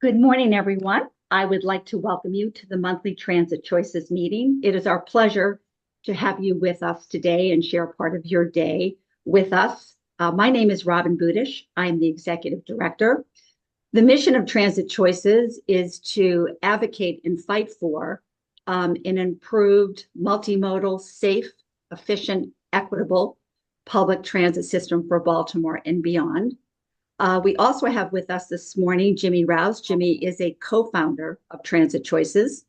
Good morning, everyone. I would like to welcome you to the monthly Transit Choices meeting. It is our pleasure to have you with us today and share part of your day with us. My name is Robin Budish. I'm the Executive Director. The mission of Transit Choices is to advocate and fight for an improved, multimodal, safe, efficient, equitable public transit system for Baltimore and beyond. We also have with us this morning Jimmy Rouse. Jimmy is a co-founder of Transit Choices.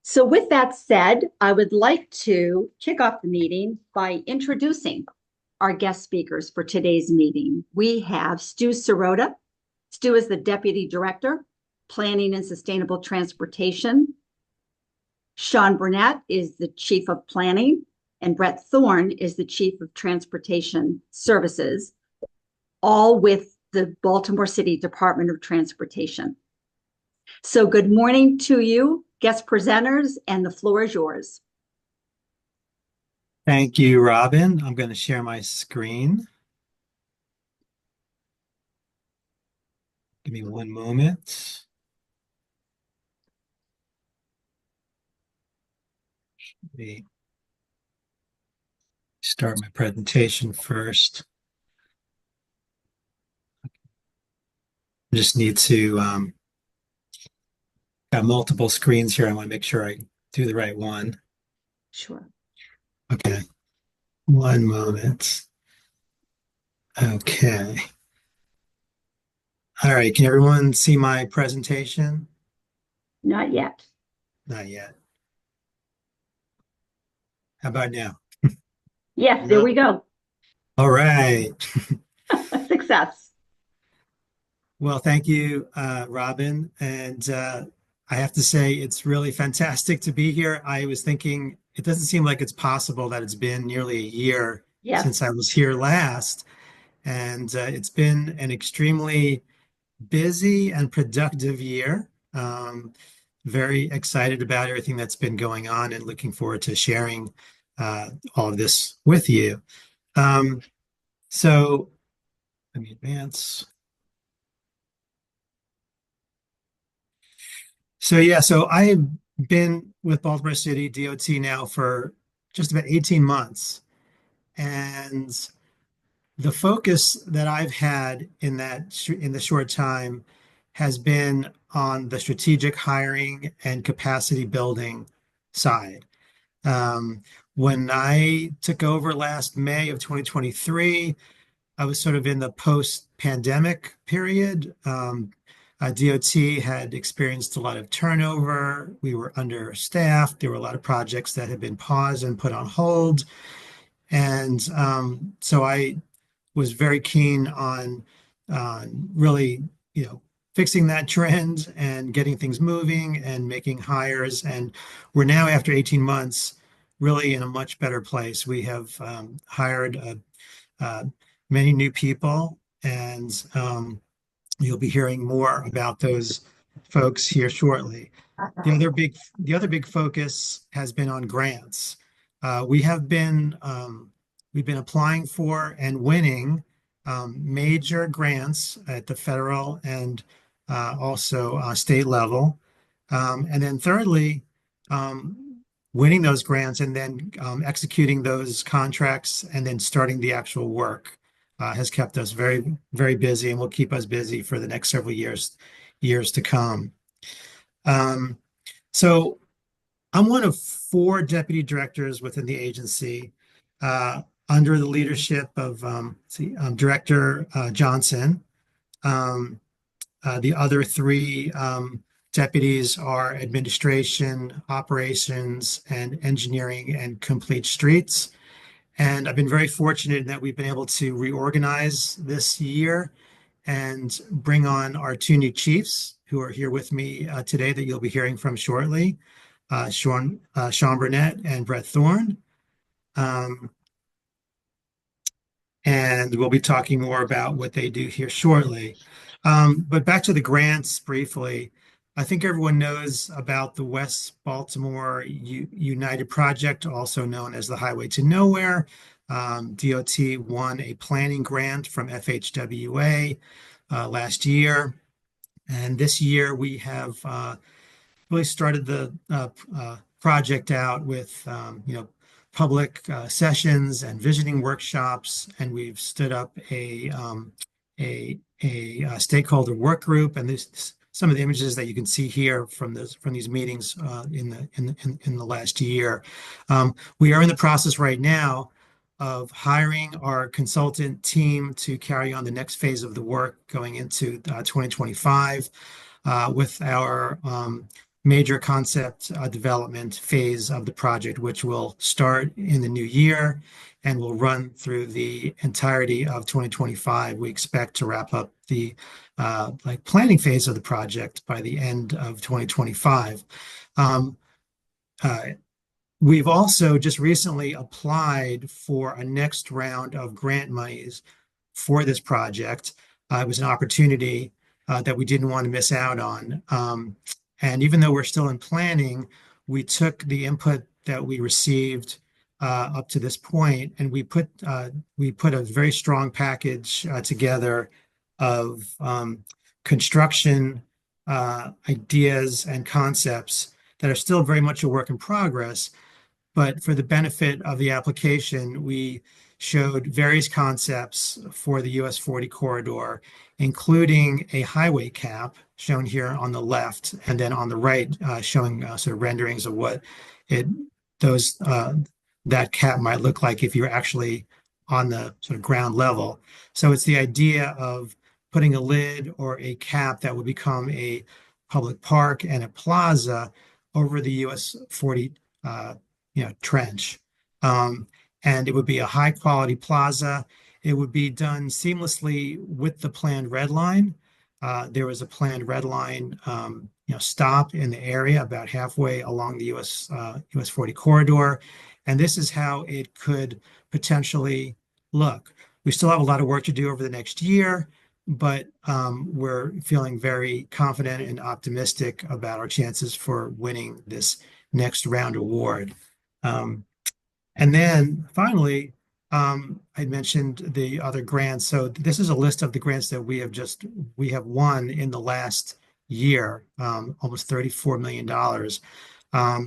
So with that said, I would like to kick off the meeting by introducing our guest speakers for today's meeting. We have Stu Serota. Stu is the Deputy Director, Planning and Sustainable Transportation. Sean Burnette is the Chief of Planning, and Brett Thorne is the Chief of Transportation Services, all with the Baltimore City Department of Transportation. So good morning to you, guest presenters, and the floor is yours. Thank you, Robin. I'm going to share my screen. Give me one moment. Let me start my presentation first. I just need to got multiple screens here. I want to make sure I do the right one. Sure. Okay. One moment. Okay. All right. Can everyone see my presentation? Not yet. Not yet. How about now? Yes, there we go. All right. Success. Well, thank you, Robin. And I have to say, it's really fantastic to be here. I was thinking, it doesn't seem like it's possible that it's been nearly a year since I was here last. And it's been an extremely busy and productive year. Very excited about everything that's been going on and looking forward to sharing all of this with you. So let me advance. So I've been with Baltimore City DOT now for just about 18 months. And the focus that I've had in the short time has been on the strategic hiring and capacity building side. When I took over last May of 2023, I was sort of in the post-pandemic period. DOT had experienced a lot of turnover. We were understaffed. There were a lot of projects that had been paused and put on hold. And so I was very keen on really, fixing that trend and getting things moving and making hires. And we're now, after 18 months, really in a much better place. We have hired many new people, and you'll be hearing more about those folks here shortly. The other big focus has been on grants. We've been applying for and winning major grants at the federal and also state level. And then thirdly, winning those grants and then executing those contracts and then starting the actual work has kept us very, very busy and will keep us busy for the next several years to come. So I'm one of 4 deputy directors within the agency under the leadership of Director Johnson. The other 3 deputies are administration, operations, and engineering and complete streets. And I've been very fortunate that we've been able to reorganize this year and bring on our 2 new chiefs who are here with me today that you'll be hearing from shortly, Sean Burnette and Brett Thorne. And we'll be talking more about what they do here shortly. But back to the grants briefly. I think everyone knows about the West Baltimore United Project, also known as the Highway to Nowhere. DOT won a planning grant from FHWA last year And this year we have really started the project out with public sessions and visiting workshops, and we've stood up a stakeholder work group. And this some of the images that you can see here from these meetings in the last year. We are in the process right now of hiring our consultant team to carry on the next phase of the work going into 2025 with our major concept development phase of the project, which will start in the new year and will run through the entirety of 2025. We expect to wrap up the planning phase of the project by the end of 2025. Um, uh, We've also just recently applied for a next round of grant monies for this project. It was an opportunity that we didn't want to miss out on. And even though we're still in planning, we took the input that we received up to this point, and we put a very strong package together of construction ideas and concepts that are still very much a work in progress. But for the benefit of the application, we showed various concepts for the US 40 corridor, including a highway cap shown here on the left, and then on the right, showing sort of renderings of what it those that cap might look like if you're actually on the sort of ground level. So it's the idea of putting a lid or a cap that would become a public park and a plaza over the US 40 trench. And it would be a high quality plaza. It would be done seamlessly with the planned red line. There was a planned red line, stop in the area about halfway along the US 40 corridor. And this is how it could potentially look. We still have a lot of work to do over the next year, but we're feeling very confident and optimistic about our chances for winning this next round award. And then finally, I mentioned the other grants. So this is a list of the grants that we have won in the last year, almost $34 million. I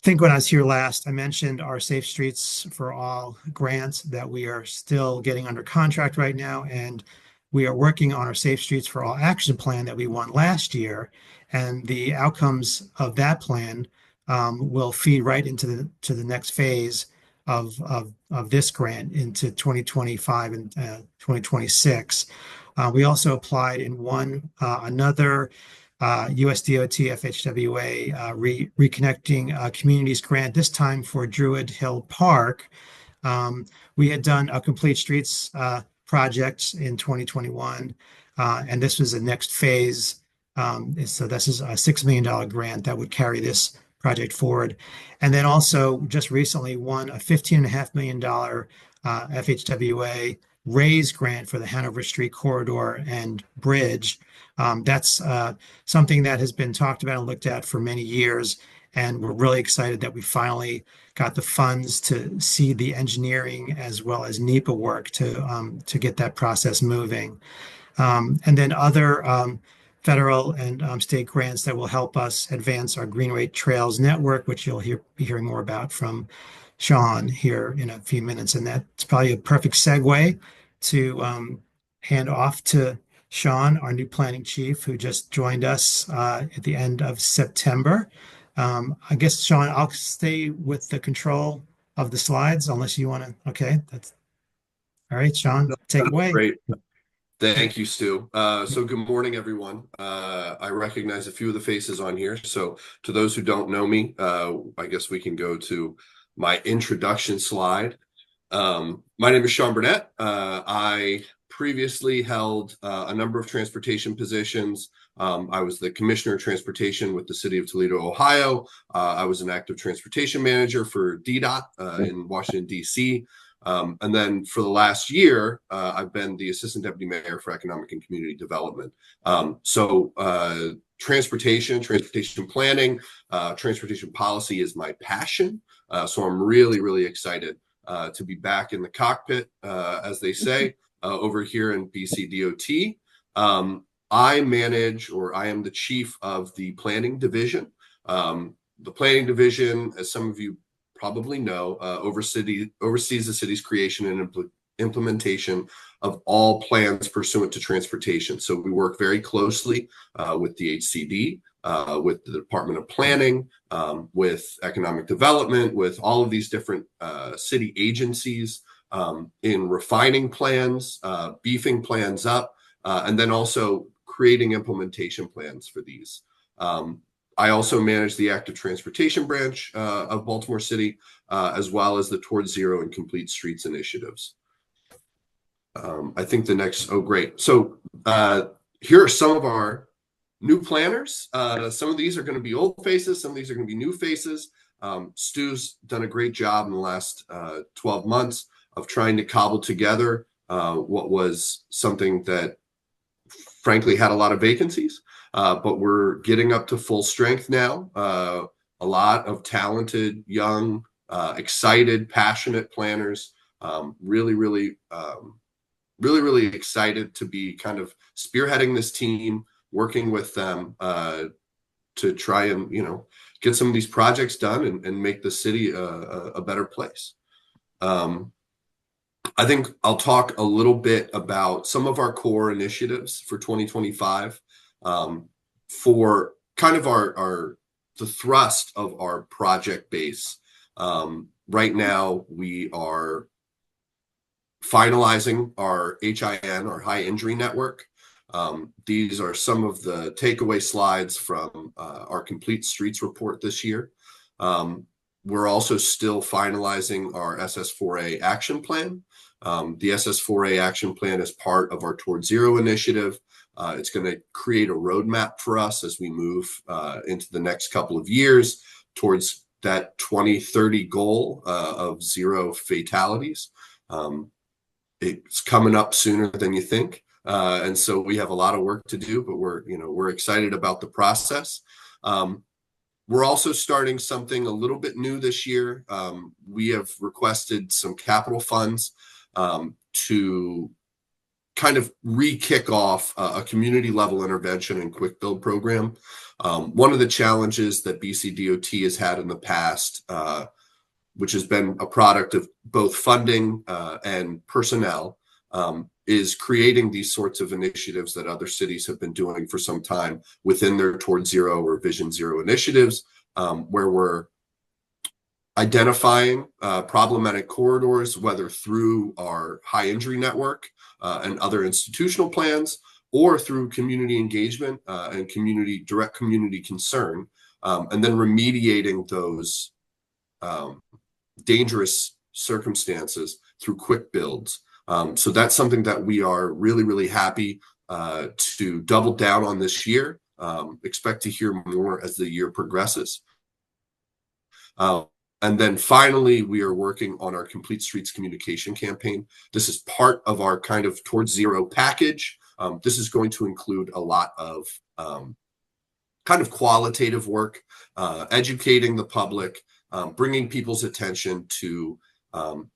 think when I was here last, I mentioned our Safe Streets for All grants that we are still getting under contract right now. And we are working on our Safe Streets for All action plan that we won last year. And the outcomes of that plan will feed right into the next phase of this grant into 2025 and 2026. We also applied and won another US DOT FHWA Reconnecting Communities grant, this time for Druid Hill Park. We had done a complete streets project in 2021, and this was the next phase. So this is a $6 million grant that would carry this project forward. And then also just recently won a $15.5 million FHWA RAISE grant for the Hanover Street corridor and bridge. That's something that has been talked about and looked at for many years. And we're really excited that we finally got the funds to see the engineering as well as NEPA work to get that process moving. And then other federal and state grants that will help us advance our Greenway Trails Network, which you'll be hearing more about from Sean here in a few minutes. And that's probably a perfect segue to hand off to Sean, our new planning chief, who just joined us at the end of September. I guess, Sean, I'll stay with the control of the slides unless you want to. Okay, that's all right, Sean, take it away. Great. Thank you, Stu. So good morning, everyone. I recognize a few of the faces on here. So to those who don't know me, I guess we can go to my introduction slide. My name is Sean Burnette. I previously held a number of transportation positions. I was the Commissioner of Transportation with the City of Toledo, Ohio. I was an active transportation manager for DDOT in Washington, D.C. And then for the last year, I've been the Assistant Deputy Mayor for Economic and Community Development. Transportation planning, transportation policy is my passion. So I'm really, really excited to be back in the cockpit, as they say, over here in BC DOT. I am the chief of the planning division. The planning division, as some of you probably know, oversees the city's creation and implementation of all plans pursuant to transportation. So we work very closely with the HCD, with the Department of Planning, with Economic Development, with all of these different city agencies in refining plans, beefing plans up, and then also creating implementation plans for these. I also manage the active transportation branch of Baltimore City, as well as the Towards Zero and Complete Streets initiatives. I think the next, oh, great. So here are some of our new planners. Some of these are going to be old faces. Some of these are going to be new faces. Stu's done a great job in the last 12 months of trying to cobble together what was something that frankly had a lot of vacancies, but we're getting up to full strength now. A lot of talented, young, excited, passionate planners, really excited to be kind of spearheading this team, working with them to try and, get some of these projects done and make the city a better place. I think I'll talk a little bit about some of our core initiatives for 2025 for kind of the thrust of our project base. Right now, we are finalizing our HIN, our high injury network. These are some of the takeaway slides from our Complete Streets report this year. We're also still finalizing our SS4A action plan. The SS4A action plan is part of our Towards Zero initiative. It's going to create a roadmap for us as we move into the next couple of years towards that 2030 goal of zero fatalities. It's coming up sooner than you think. And so we have a lot of work to do, but we're excited about the process. We're also starting something a little bit new this year. We have requested some capital funds to kind of re-kick off a community level intervention and quick build program. One of the challenges that BC DOT has had in the past, which has been a product of both funding and personnel, is creating these sorts of initiatives that other cities have been doing for some time within their Towards Zero or Vision Zero initiatives, where we're identifying problematic corridors, whether through our high injury network and other institutional plans, or through community engagement and direct community concern, and then remediating those dangerous circumstances through quick builds. So that's something that we are really happy to double down on this year. Expect to hear more as the year progresses. And then finally, we are working on our Complete Streets communication campaign. This is part of our kind of Towards Zero package. This is going to include a lot of kind of qualitative work, educating the public, bringing people's attention to,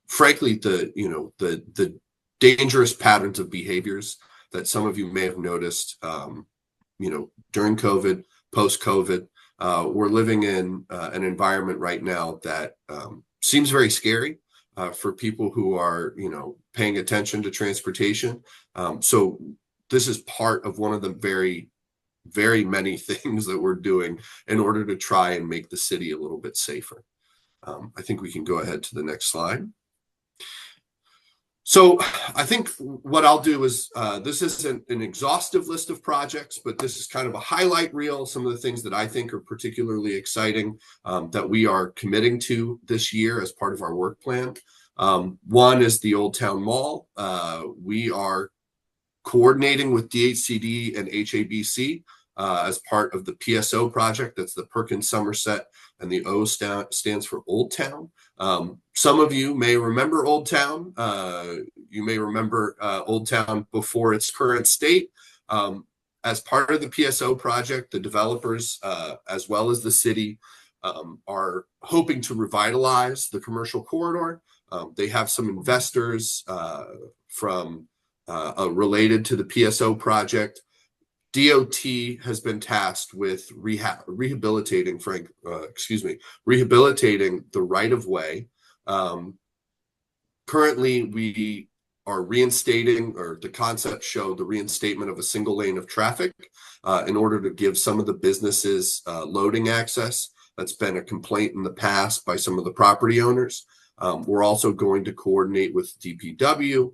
frankly, the dangerous patterns of behaviors that some of you may have noticed, during COVID, post-COVID. We're living in an environment right now that seems very scary for people who are, paying attention to transportation. So this is part of one of the very many things that we're doing in order to try and make the city a little bit safer. I think we can go ahead to the next slide. So I think what I'll do is, this isn't an exhaustive list of projects, but this is kind of a highlight reel, some of the things that I think are particularly exciting that we are committing to this year as part of our work plan. One is the Old Town Mall. We are coordinating with DHCD and HABC as part of the PSO project. That's the Perkins Somerset, and the O stands for Old Town. Some of you may remember Old Town. You may remember Old Town before its current state. As part of the PSO project, the developers, as well as the city, are hoping to revitalize the commercial corridor. They have some investors from related to the PSO project DOT has been tasked with rehabilitating the right of way. Currently, we are reinstating, or the concept showed the reinstatement of a single lane of traffic in order to give some of the businesses loading access. That's been a complaint in the past by some of the property owners. We're also going to coordinate with DPW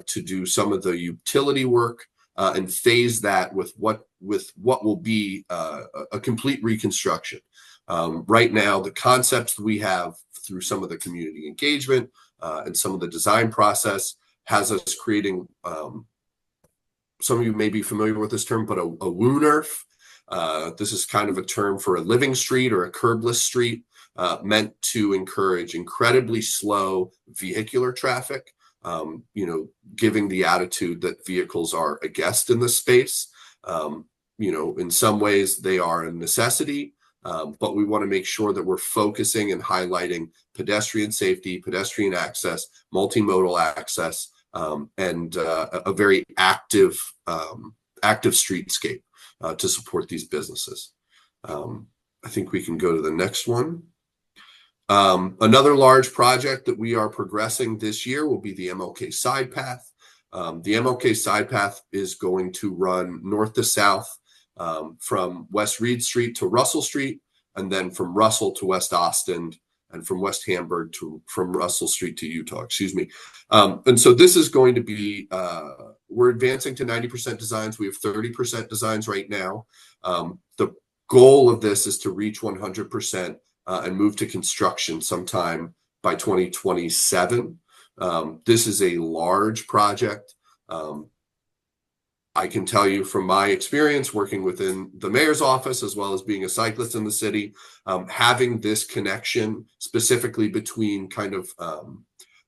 to do some of the utility work and phase that with what will be a complete reconstruction. Right now, the concepts we have through some of the community engagement and some of the design process has us creating, some of you may be familiar with this term, but a WUNERF. This is kind of a term for a living street or a curbless street, meant to encourage incredibly slow vehicular traffic, giving the attitude that vehicles are a guest in this space. In some ways they are a necessity, but we want to make sure that we're focusing and highlighting pedestrian safety, pedestrian access, multimodal access, and a very active streetscape to support these businesses. I think we can go to the next one. Another large project that we are progressing this year will be the MLK Side Path. The MLK Side Path is going to run north to south from West Reed Street to Russell Street, and then from Russell to West Austin, and from West Hamburg from Russell Street to Utah, and so this is going to be, we're advancing to 90% designs. We have 30% designs right now. The goal of this is to reach 100% and move to construction sometime by 2027. This is a large project. I can tell you from my experience working within the mayor's office, as well as being a cyclist in the city, having this connection specifically between kind of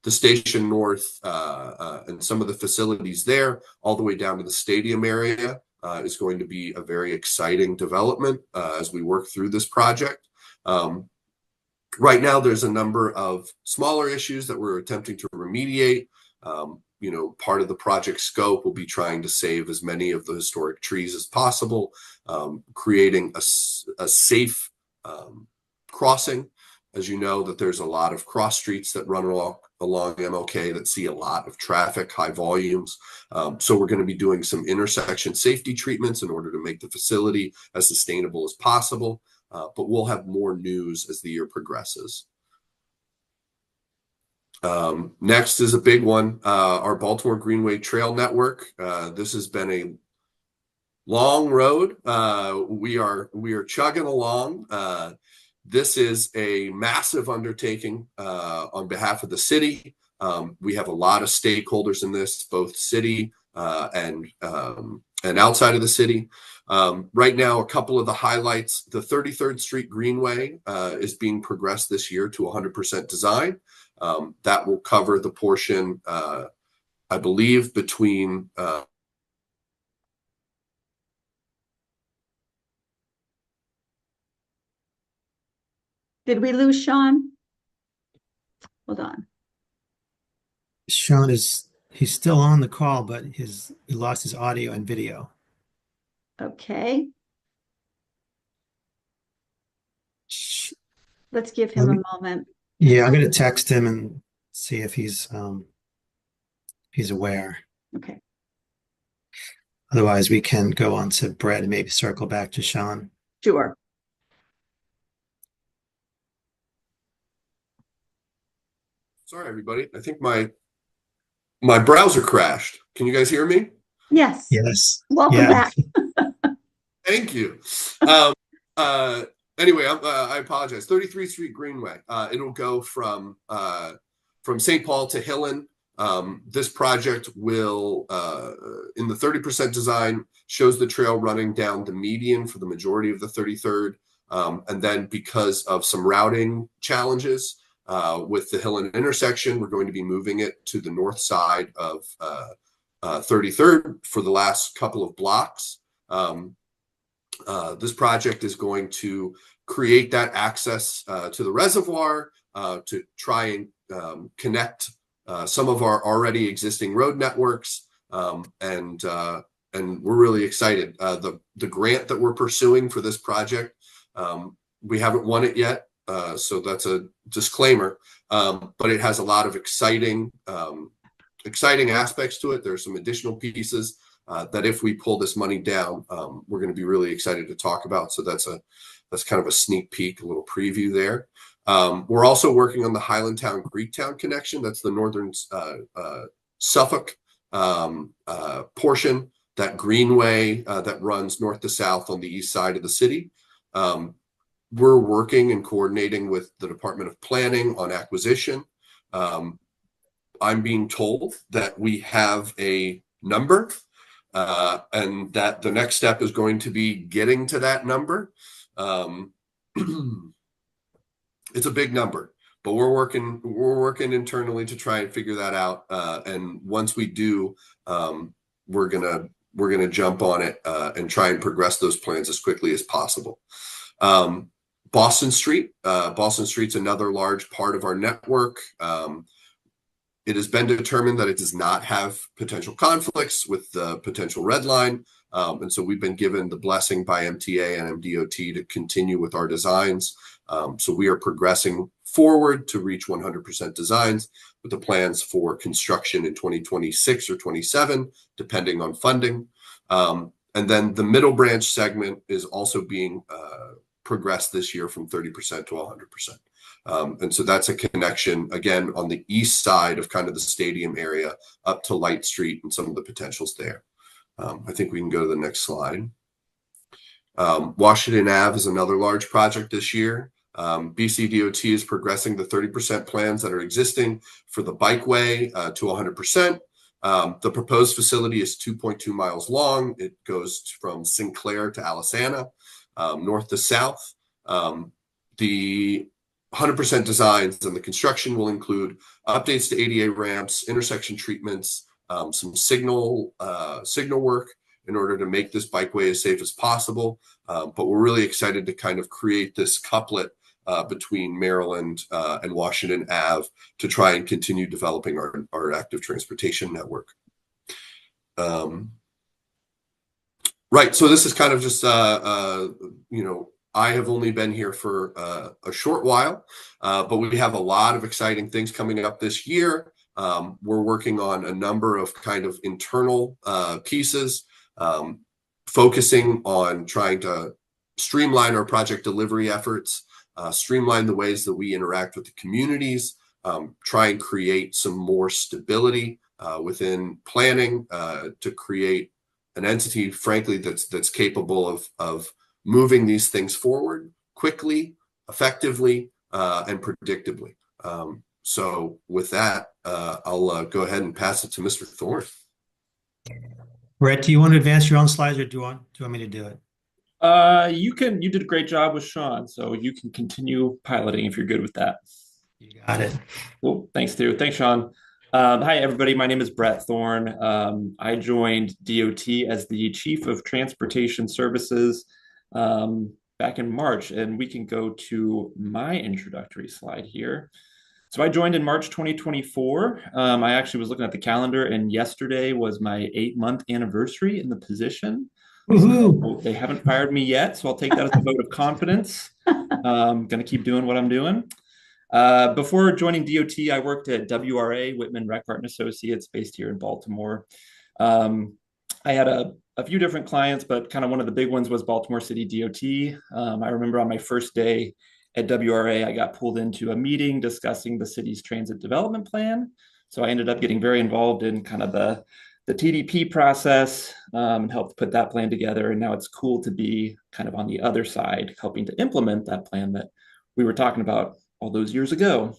the Station North and some of the facilities there, all the way down to the stadium area, is going to be a very exciting development as we work through this project. Right now, there's a number of smaller issues that we're attempting to remediate. Part of the project scope will be trying to save as many of the historic trees as possible, creating a safe crossing. As you know, that there's a lot of cross streets that run along MLK that see a lot of traffic, high volumes. So we're going to be doing some intersection safety treatments in order to make the facility as sustainable as possible. But we'll have more news as the year progresses. Next is a big one, our Baltimore Greenway Trail Network. This has been a long road. We are chugging along. This is a massive undertaking on behalf of the city. We have a lot of stakeholders in this, both city and outside of the city. Right now, a couple of the highlights: the 33rd Street Greenway is being progressed this year to 100% design. That will cover the portion, I believe, between Did we lose Sean? Hold on. Sean he's still on the call, but he lost his audio and video. Okay. Let's give him a moment. Yeah, I'm going to text him and see if he's aware. Okay. Otherwise, we can go on to Brett and maybe circle back to Sean. Sure. Sorry, everybody. I think my browser crashed. Can you guys hear me? Yes. Yes. Welcome back. Thank you. Anyway, I apologize. 33rd Street Greenway. It'll go from St. Paul to Hillen. This project will, in the 30% design, shows the trail running down the median for the majority of the 33rd. And then because of some routing challenges with the Hillen intersection, we're going to be moving it to the north side of 33rd for the last couple of blocks. This project is going to create that access to the reservoir to try and connect some of our already existing road networks and and we're really excited. The grant that we're pursuing for this project, we haven't won it yet, so that's a disclaimer. But it has a lot of exciting aspects to it. There's some additional pieces that if we pull this money down, we're going to be really excited to talk about. So that's kind of a sneak peek, a little preview there. We're also working on the Highlandtown Greektown connection. That's the northern Suffolk portion, that greenway that runs north to south on the east side of the city. We're working and coordinating with the Department of Planning on acquisition. I'm being told that we have a number, and that the next step is going to be getting to that number. It's a big number, but we're working internally to try and figure that out. And once we do, we're gonna jump on it and try and progress those plans as quickly as possible. Boston Street's another large part of our network. It has been determined that it does not have potential conflicts with the potential red line. And so we've been given the blessing by MTA and MDOT to continue with our designs. So we are progressing forward to reach 100% designs with the plans for construction in 2026 or 27, depending on funding. And then the Middle Branch segment is also being progressed this year from 30% to 100%. And so that's a connection, again, on the east side of kind of the stadium area up to Light Street and some of the potentials there. I think we can go to the next slide. Washington Ave is another large project this year. BC DOT is progressing the 30% plans that are existing for the bikeway to 100%. The proposed facility is 2.2 miles long. It goes from Sinclair to Alisana, north to south. The 100% designs and the construction will include updates to ADA ramps, intersection treatments, some signal work in order to make this bikeway as safe as possible. But we're really excited to kind of create this couplet between Maryland and Washington Ave to try and continue developing our active transportation network. Right, so this is kind of just, I have only been here for a short while, but we have a lot of exciting things coming up this year. We're working on a number of kind of internal pieces, focusing on trying to streamline our project delivery efforts, streamline the ways that we interact with the communities, try and create some more stability within planning to create an entity, frankly, that's capable of moving these things forward quickly, effectively, and predictably. So with that, I'll go ahead and pass it to Mr. Thorne. Brett, do you want to advance your own slides, or do you want me to do it? You did a great job with Sean, so you can continue piloting if you're good with that. You got it. Cool. Thanks, Stu. Thanks, Sean. Hi, everybody. My name is Brett Thorne. I joined DOT as the Chief of Transportation Services back in March, and we can go to my introductory slide here. So I joined in March 2024. I actually was looking at the calendar, and yesterday was my 8-month anniversary in the position. So they haven't fired me yet, so I'll take that as a vote of confidence. I'm going to keep doing what I'm doing. Before joining DOT, I worked at WRA, Whitman Reckart and Associates, based here in Baltimore. I had a few different clients, but kind of one of the big ones was Baltimore City DOT. I remember on my first day at WRA, I got pulled into a meeting discussing the city's transit development plan. So I ended up getting very involved in kind of the TDP process and helped put that plan together. And now it's cool to be kind of on the other side, helping to implement that plan that we were talking about all those years ago.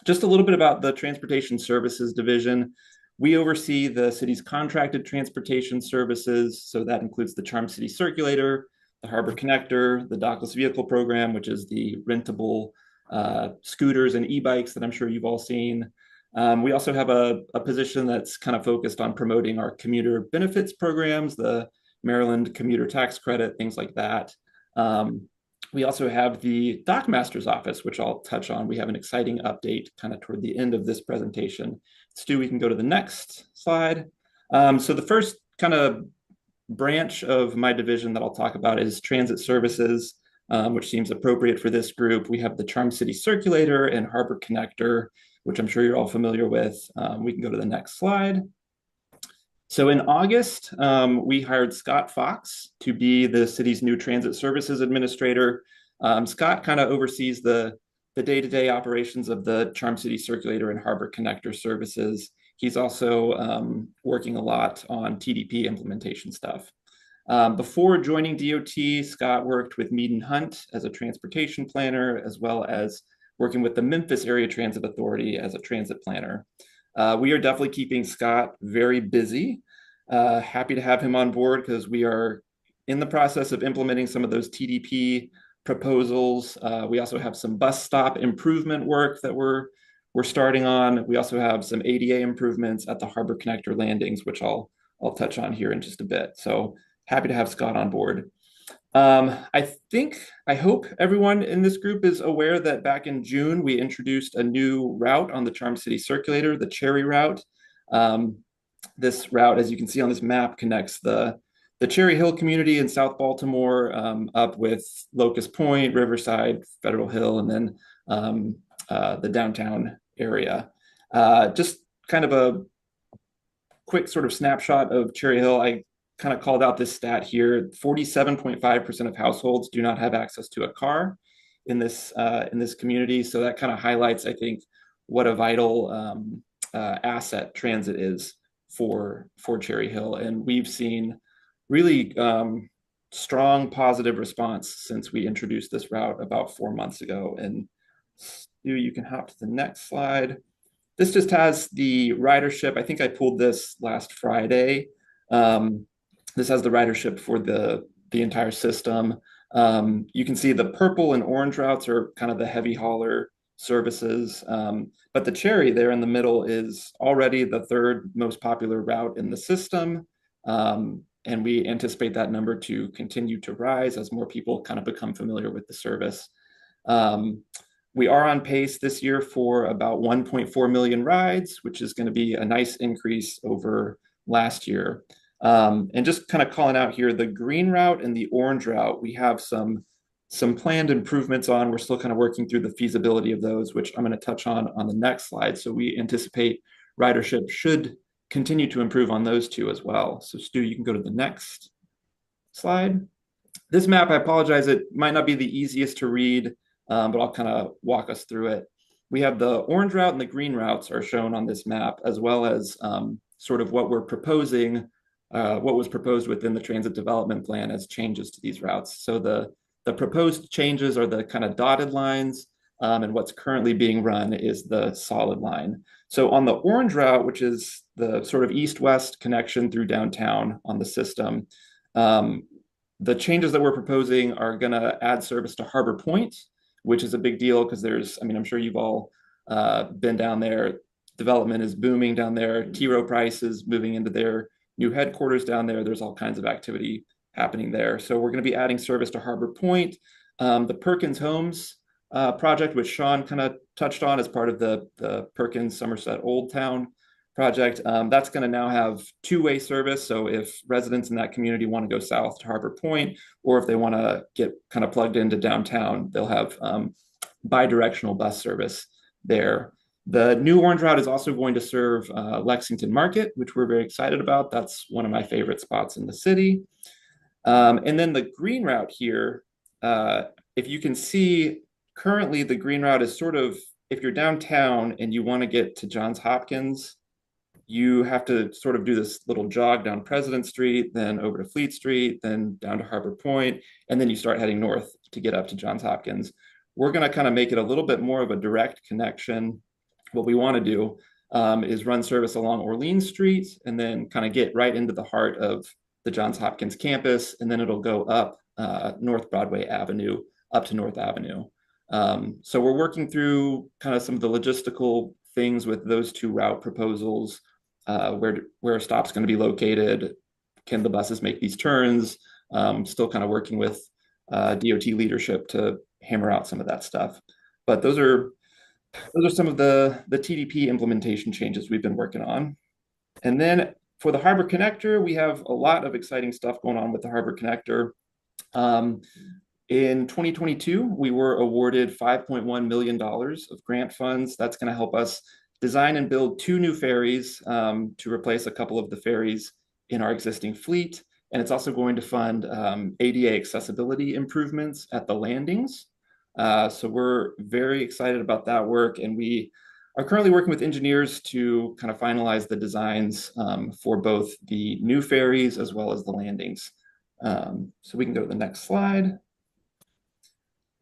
Just a little bit about the Transportation Services Division. We oversee the city's contracted transportation services. So that includes the Charm City Circulator, the Harbor Connector, the Dockless Vehicle Program, which is the rentable scooters and e-bikes that I'm sure you've all seen. We also have a position that's kind of focused on promoting our commuter benefits programs, the Maryland commuter tax credit, things like that. We also have the Dockmaster's office, which I'll touch on. We have an exciting update kind of toward the end of this presentation. Stu, we can go to the next slide. So the first kind of branch of my division that I'll talk about is transit services, which seems appropriate for this group. We have the Charm City Circulator and Harbor Connector, which I'm sure you're all familiar with. We can go to the next slide. So in August, we hired Scott Fox to be the city's new transit services administrator. Scott kind of oversees the day-to-day operations of the Charm City Circulator and Harbor Connector services. He's also working a lot on TDP implementation stuff. Before joining DOT, Scott worked with Mead and Hunt as a transportation planner, as well as working with the Memphis Area Transit Authority as a transit planner. We are definitely keeping Scott very busy. Happy to have him on board because we are in the process of implementing some of those TDP proposals. We also have some bus stop improvement work that we're starting on. We also have some ADA improvements at the Harbor Connector landings, which I'll touch on here in just a bit. So happy to have Scott on board. I hope everyone in this group is aware that back in June, we introduced a new route on the Charm City Circulator, the Cherry route. This route, as you can see on this map, connects the Cherry Hill community in South Baltimore up with Locust Point, Riverside, Federal Hill, and then the downtown area. Just kind of a quick sort of snapshot of Cherry Hill. I kind of called out this stat here. 47.5% of households do not have access to a car in this community. So that kind of highlights, I think, what a vital asset transit is for Cherry Hill. And we've seen really strong positive response since we introduced this route about 4 months ago. And Stu, you can hop to the next slide. This just has the ridership. I think I pulled this last Friday. This has the ridership for the entire system. You can see the purple and orange routes are kind of the heavy hauler services. But the Cherry there in the middle is already the third most popular route in the system. And we anticipate that number to continue to rise as more people kind of become familiar with the service. We are on pace this year for about 1.4 million rides, which is going to be a nice increase over last year. And just kind of calling out here, the green route and the orange route, we have some planned improvements on. We're still kind of working through the feasibility of those, which I'm going to touch on the next slide. So we anticipate ridership should continue to improve on those two as well. So Stu, you can go to the next slide. This map, I apologize, it might not be the easiest to read, but I'll kind of walk us through it. We have the orange route and the green routes are shown on this map, as well as sort of what we're proposing, what was proposed within the transit development plan as changes to these routes. So the proposed changes are the kind of dotted lines, and what's currently being run is the solid line. So on the orange route, which is the sort of east-west connection through downtown on the system, the changes that we're proposing are going to add service to Harbor Point, which is a big deal because I'm sure you've all been down there. Development is booming down there. T. Rowe Price is moving into their new headquarters down there. There's all kinds of activity happening there. So we're going to be adding service to Harbor Point. The Perkins Homes project, which Sean kind of touched on as part of the Perkins Somerset Old Town project, that's going to now have two-way service. So if residents in that community want to go south to Harbor Point, or if they want to get kind of plugged into downtown, they'll have bi-directional bus service there. The new orange route is also going to serve Lexington Market, which we're very excited about. That's one of my favorite spots in the city. And then the green route here, if you can see, currently the green route is sort of, if you're downtown and you want to get to Johns Hopkins, you have to sort of do this little jog down President Street, then over to Fleet Street, then down to Harbor Point, and then you start heading north to get up to Johns Hopkins. We're going to kind of make it a little bit more of a direct connection. What we want to do is run service along Orleans Street and then kind of get right into the heart of the Johns Hopkins campus, and then it'll go up North Broadway Avenue up to North Avenue. So we're working through kind of some of the logistical things with those two route proposals, where a stop's going to be located, can the buses make these turns, still kind of working with DOT leadership to hammer out some of that stuff. But those are some of the TDP implementation changes we've been working on. And then For the Harbor Connector, we have a lot of exciting stuff going on with the Harbor Connector. In 2022, we were awarded $5.1 million of grant funds. That's going to help us design and build 2 new ferries to replace a couple of the ferries in our existing fleet. And it's also going to fund ADA accessibility improvements at the landings. So we're very excited about that work. And we are currently working with engineers to kind of finalize the designs for both the new ferries as well as the landings. So we can go to the next slide.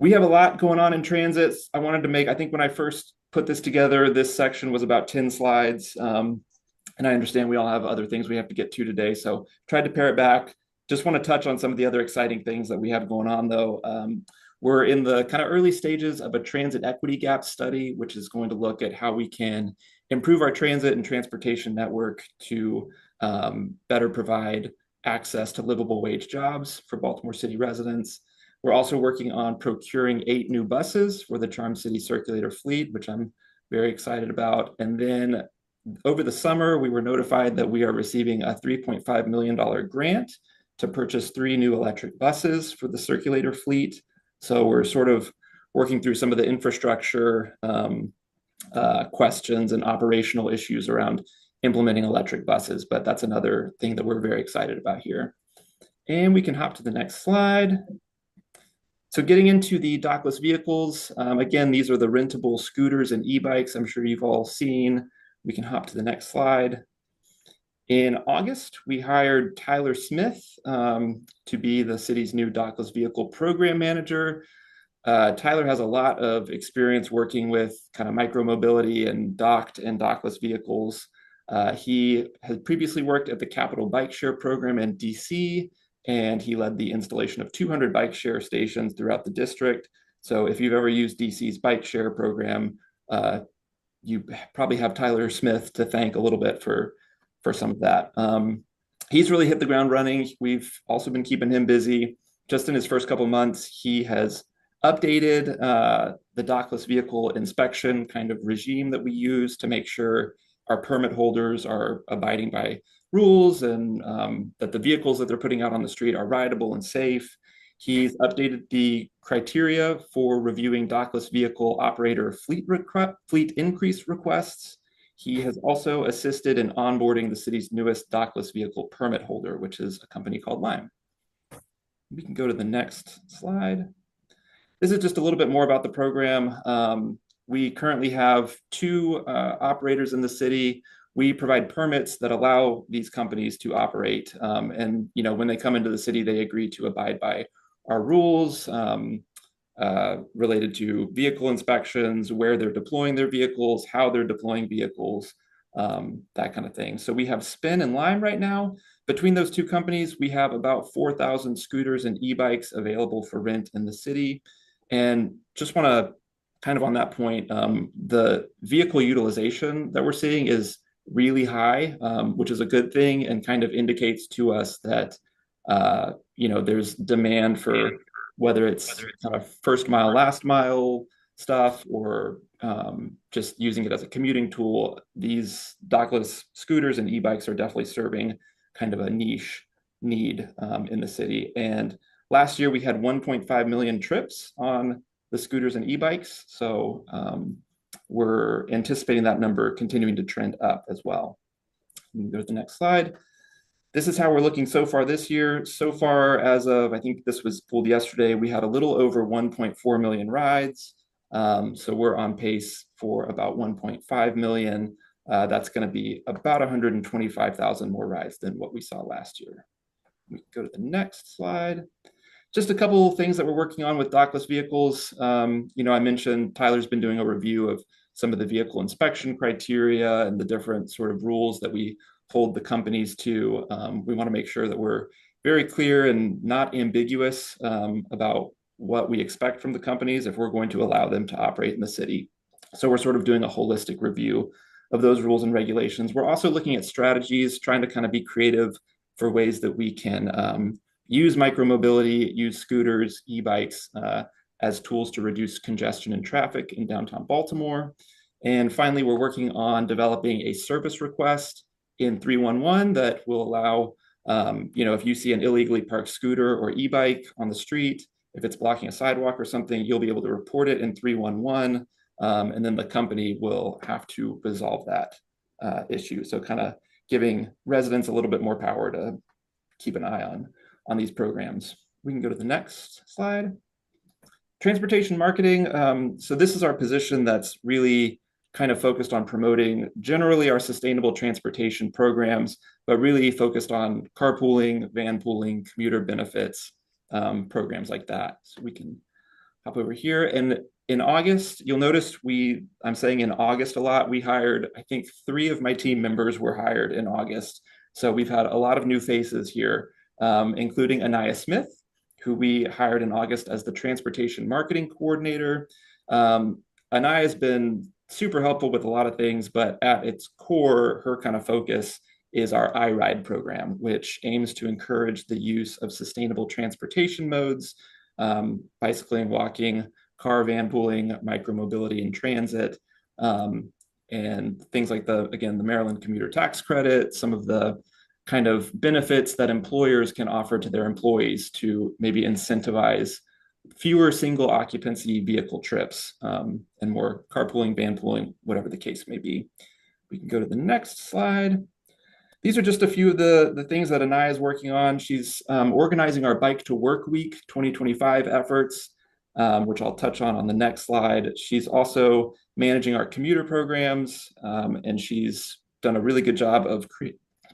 We have a lot going on in transit. I wanted to make, I think when I first put this together, this section was about 10 slides. And I understand we all have other things we have to get to today. So tried to pare it back. Just want to touch on some of the other exciting things that we have going on though. We're in the kind of early stages of a transit equity gap study, which is going to look at how we can improve our transit and transportation network to better provide access to livable wage jobs for Baltimore City residents. We're also working on procuring 8 new buses for the Charm City Circulator fleet, which I'm very excited about. And then over the summer, we were notified that we are receiving a $3.5 million grant to purchase 3 new electric buses for the Circulator fleet. So we're sort of working through some of the infrastructure questions and operational issues around implementing electric buses, but that's another thing that we're very excited about here. And we can hop to the next slide. So getting into the dockless vehicles, again, these are the rentable scooters and e-bikes I'm sure you've all seen. We can hop to the next slide. In August, we hired Tyler Smith to be the city's new dockless vehicle program manager. Tyler has a lot of experience working with kind of micromobility and docked and dockless vehicles. He had previously worked at the Capital Bike Share program in DC, and he led the installation of 200 bike share stations throughout the district. So if you've ever used DC's bike share program, you probably have Tyler Smith to thank a little bit for some of that. He's really hit the ground running. We've also been keeping him busy. Just in his first couple months, he has updated the dockless vehicle inspection kind of regime that we use to make sure our permit holders are abiding by rules and that the vehicles that they're putting out on the street are rideable and safe. He's updated the criteria for reviewing dockless vehicle operator fleet increase requests. He has also assisted in onboarding the city's newest dockless vehicle permit holder, which is a company called Lime. We can go to the next slide. This is just a little bit more about the program. We currently have 2 operators in the city. We provide permits that allow these companies to operate. And when they come into the city, they agree to abide by our rules related to vehicle inspections, where they're deploying their vehicles, how they're deploying vehicles, that kind of thing. So we have Spin and Lime right now. Between those 2 companies, we have about 4,000 scooters and e-bikes available for rent in the city. And just want to kind of on that point, the vehicle utilization that we're seeing is really high, which is a good thing and kind of indicates to us that there's demand for whether it's kind of first mile, last mile stuff, or just using it as a commuting tool. These dockless scooters and e-bikes are definitely serving kind of a niche need in the city. And last year we had 1.5 million trips on the scooters and e-bikes. So we're anticipating that number continuing to trend up as well. There's the next slide. This is how we're looking so far this year. So far, as of, I think this was pulled yesterday, we had a little over 1.4 million rides. So we're on pace for about 1.5 million. That's going to be about 125,000 more rides than what we saw last year. We can go to the next slide. Just a couple of things that we're working on with dockless vehicles. I mentioned Tyler's been doing a review of some of the vehicle inspection criteria and the different sort of rules that we hold the companies to. We want to make sure that we're very clear and not ambiguous about what we expect from the companies if we're going to allow them to operate in the city. So we're sort of doing a holistic review of those rules and regulations. We're also looking at strategies, trying to kind of be creative for ways that we can use micromobility, use scooters, e-bikes as tools to reduce congestion and traffic in downtown Baltimore. And finally, we're working on developing a service request in 311 that will allow, if you see an illegally parked scooter or e-bike on the street, if it's blocking a sidewalk or something, you'll be able to report it in 311, and then the company will have to resolve that issue. So kind of giving residents a little bit more power to keep an eye on these programs. We can go to the next slide. Transportation marketing. So this is our position that's really kind of focused on promoting generally our sustainable transportation programs, but really focused on carpooling, van pooling, commuter benefits, programs like that. So we can hop over here. And in August, you'll notice I'm saying in August a lot, we hired, I think 3 of my team members were hired in August. So we've had a lot of new faces here, including Anaya Smith, who we hired in August as the transportation marketing coordinator. Anaya has been super helpful with a lot of things, but at its core, her kind of focus is our iRide program, which aims to encourage the use of sustainable transportation modes, bicycling, walking, car, van pooling, micromobility, and transit, and things like the Maryland commuter tax credit, some of the kind of benefits that employers can offer to their employees to maybe incentivize fewer single occupancy vehicle trips, and more carpooling, van pooling, whatever the case may be. We can go to the next slide. These are just a few of the things that Anaya is working on. She's organizing our Bike to Work Week 2025 efforts, which I'll touch on the next slide. She's also managing our commuter programs, and she's done a really good job of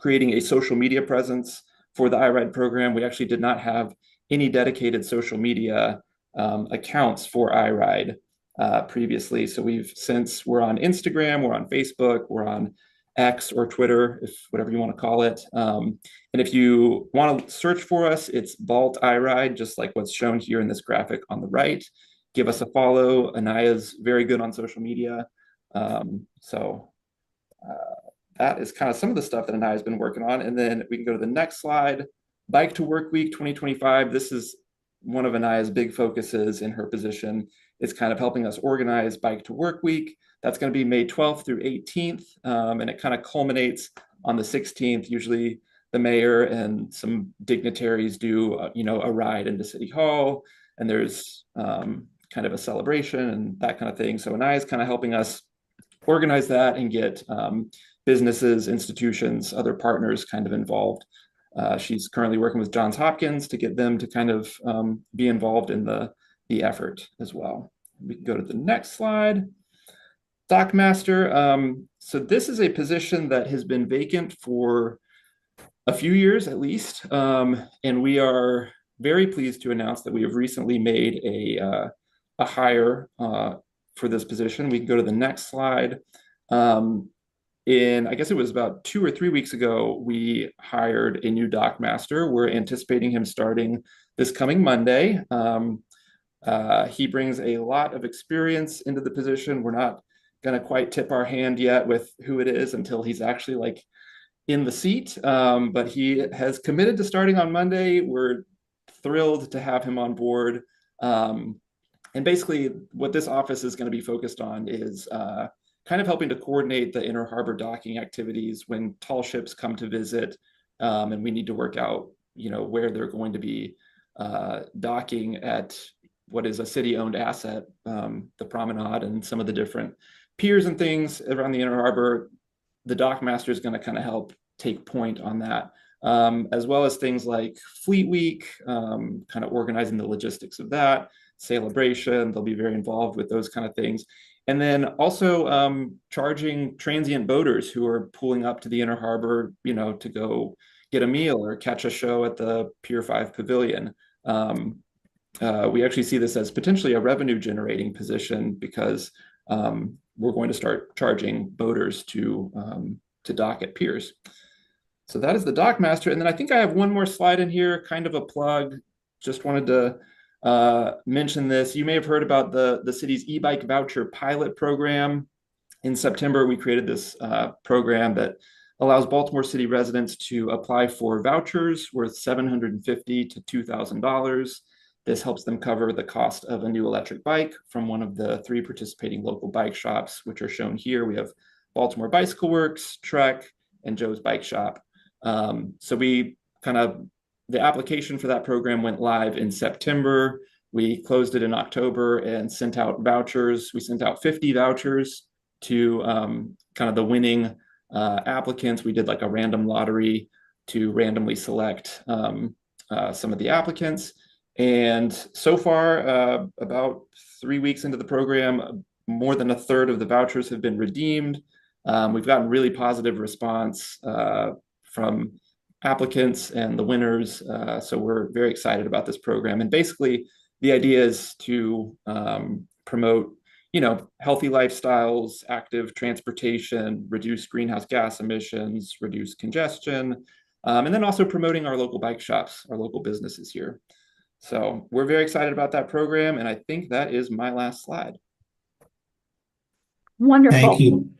creating a social media presence for the iRide program. We actually did not have any dedicated social media accounts for iRide previously. So we're on Instagram, we're on Facebook, we're on X or Twitter, whatever you want to call it. And if you want to search for us, it's Balt iRide, just like what's shown here in this graphic on the right. Give us a follow. Anaya's very good on social media. That is kind of some of the stuff that Anaya's been working on. And then we can go to the next slide. Bike to Work Week 2025. This is one of Anaya's big focuses in her position. It's kind of helping us organize Bike to Work Week. That's going to be May 12th through 18th. And it kind of culminates on the 16th. Usually the mayor and some dignitaries do, a ride into City Hall, and there's kind of a celebration and that kind of thing. So Anaya is kind of helping us organize that and get businesses, institutions, other partners kind of involved. She's currently working with Johns Hopkins to get them to kind of be involved in the effort as well. We can go to the next slide. Dock Master. So this is a position that has been vacant for a few years at least. And we are very pleased to announce that we have recently made a hire for this position. We can go to the next slide. I guess it was about 2 or 3 weeks ago, we hired a new dock master. We're anticipating him starting this coming Monday. He brings a lot of experience into the position. We're not going to quite tip our hand yet with who it is until he's actually in the seat. But he has committed to starting on Monday. We're thrilled to have him on board. And basically what this office is going to be focused on is kind of helping to coordinate the inner harbor docking activities when tall ships come to visit, and we need to work out, where they're going to be docking at what is a city-owned asset, the promenade and some of the different piers and things around the inner harbor. The dock master is going to kind of help take point on that, as well as things like Fleet Week, kind of organizing the logistics of that, celebration. They'll be very involved with those kind of things. And then also charging transient boaters who are pulling up to the inner harbor, to go get a meal or catch a show at the Pier 5 Pavilion. We actually see this as potentially a revenue generating position because we're going to start charging boaters to dock at piers. So that is the dock master. And then I think I have one more slide in here, kind of a plug. Just wanted to mention this. You may have heard about the city's e-bike voucher pilot program. In September, we created this program that allows Baltimore City residents to apply for vouchers worth $750 to $2,000. This helps them cover the cost of a new electric bike from one of the 3 participating local bike shops, which are shown here. We have Baltimore Bicycle Works, Trek, and Joe's Bike Shop. So the application for that program went live in September. We closed it in October and sent out vouchers. We sent out 50 vouchers to kind of the winning applicants. We did like a random lottery to randomly select some of the applicants. And so far, about 3 weeks into the program, more than a third of the vouchers have been redeemed. We've gotten really positive response from applicants and the winners. So we're very excited about this program. And basically, the idea is to promote, healthy lifestyles, active transportation, reduce greenhouse gas emissions, reduce congestion, and then also promoting our local bike shops, our local businesses here. So we're very excited about that program. And I think that is my last slide. Wonderful. Thank you.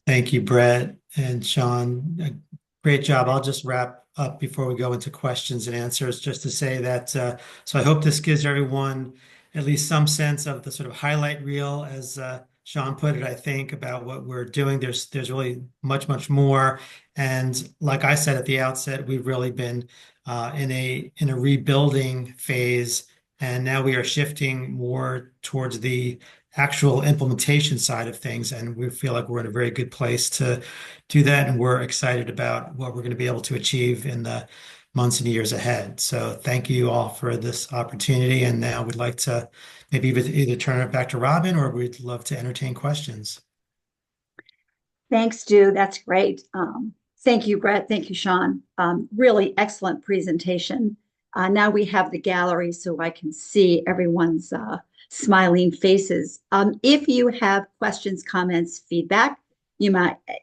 Thank you, Brett and Sean. Great job. I'll just wrap up before we go into questions and answers, just to say that, so I hope this gives everyone at least some sense of the sort of highlight reel, as Sean put it, I think, about what we're doing. There's really much, much more. And like I said at the outset, we've really been in a rebuilding phase, and now we are shifting more towards the actual implementation side of things, and we feel like we're in a very good place to do that, and we're excited about what we're going to be able to achieve in the months and years ahead. So thank you all for this opportunity, and now we'd like to maybe either turn it back to Robin, or we'd love to entertain questions. Thanks, Stu. That's great. Thank you, Brett. Thank you, Sean. Really excellent presentation. Now we have the gallery so I can see everyone's smiling faces. If you have questions, comments, feedback, you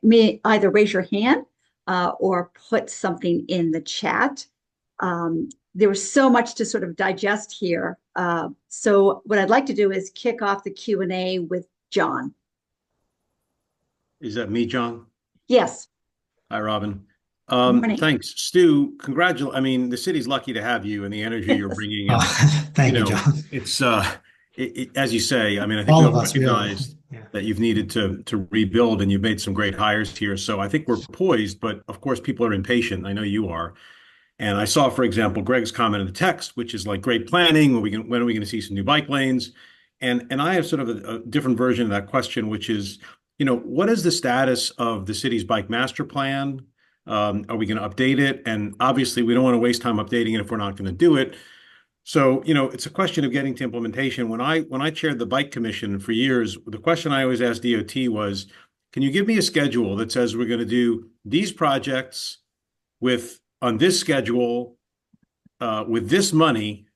may either raise your hand or put something in the chat. There was so much to sort of digest here. So what I'd like to do is kick off the Q&A with John. Is that me, John? Yes. Hi, Robin. Morning. Thanks, Stu. I mean, the city's lucky to have you and the energy you're bringing in. Thank you, John. It's as you say, I mean, I think All we of us recognize that you've needed to rebuild, and you've made some great hires here. So I think we're poised, but of course, people are impatient. I know you are. And I saw, for example, Greg's comment in the text, which is like great planning. When are we going to see some new bike lanes? And I have sort of a different version of that question, which is, what is the status of the city's bike master plan? Are we going to update it? And obviously, we don't want to waste time updating it if we're not going to do it. So, it's a question of getting to implementation. When I chaired the bike commission for years, the question I always asked DOT was, can you give me a schedule that says we're going to do these projects on this schedule, with this money,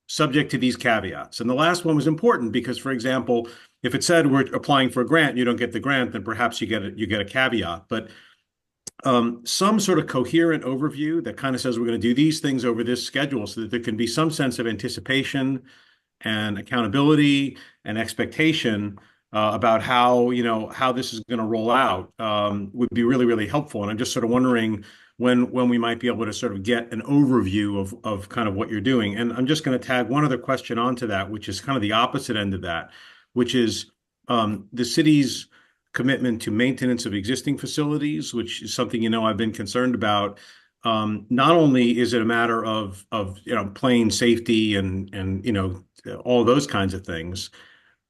subject to these caveats? And the last one was important because, for example, if it said we're applying for a grant, you don't get the grant, then perhaps you get a caveat. But some sort of coherent overview that kind of says we're going to do these things over this schedule, so that there can be some sense of anticipation and accountability and expectation about how this is going to roll out, would be really, really helpful. And I'm just sort of wondering when we might be able to sort of get an overview of kind of what you're doing. And I'm just going to tag one other question onto that, which is kind of the opposite end of that, which is the city's commitment to maintenance of existing facilities, which is something I've been concerned about. Not only is it a matter of plane safety and all those kinds of things,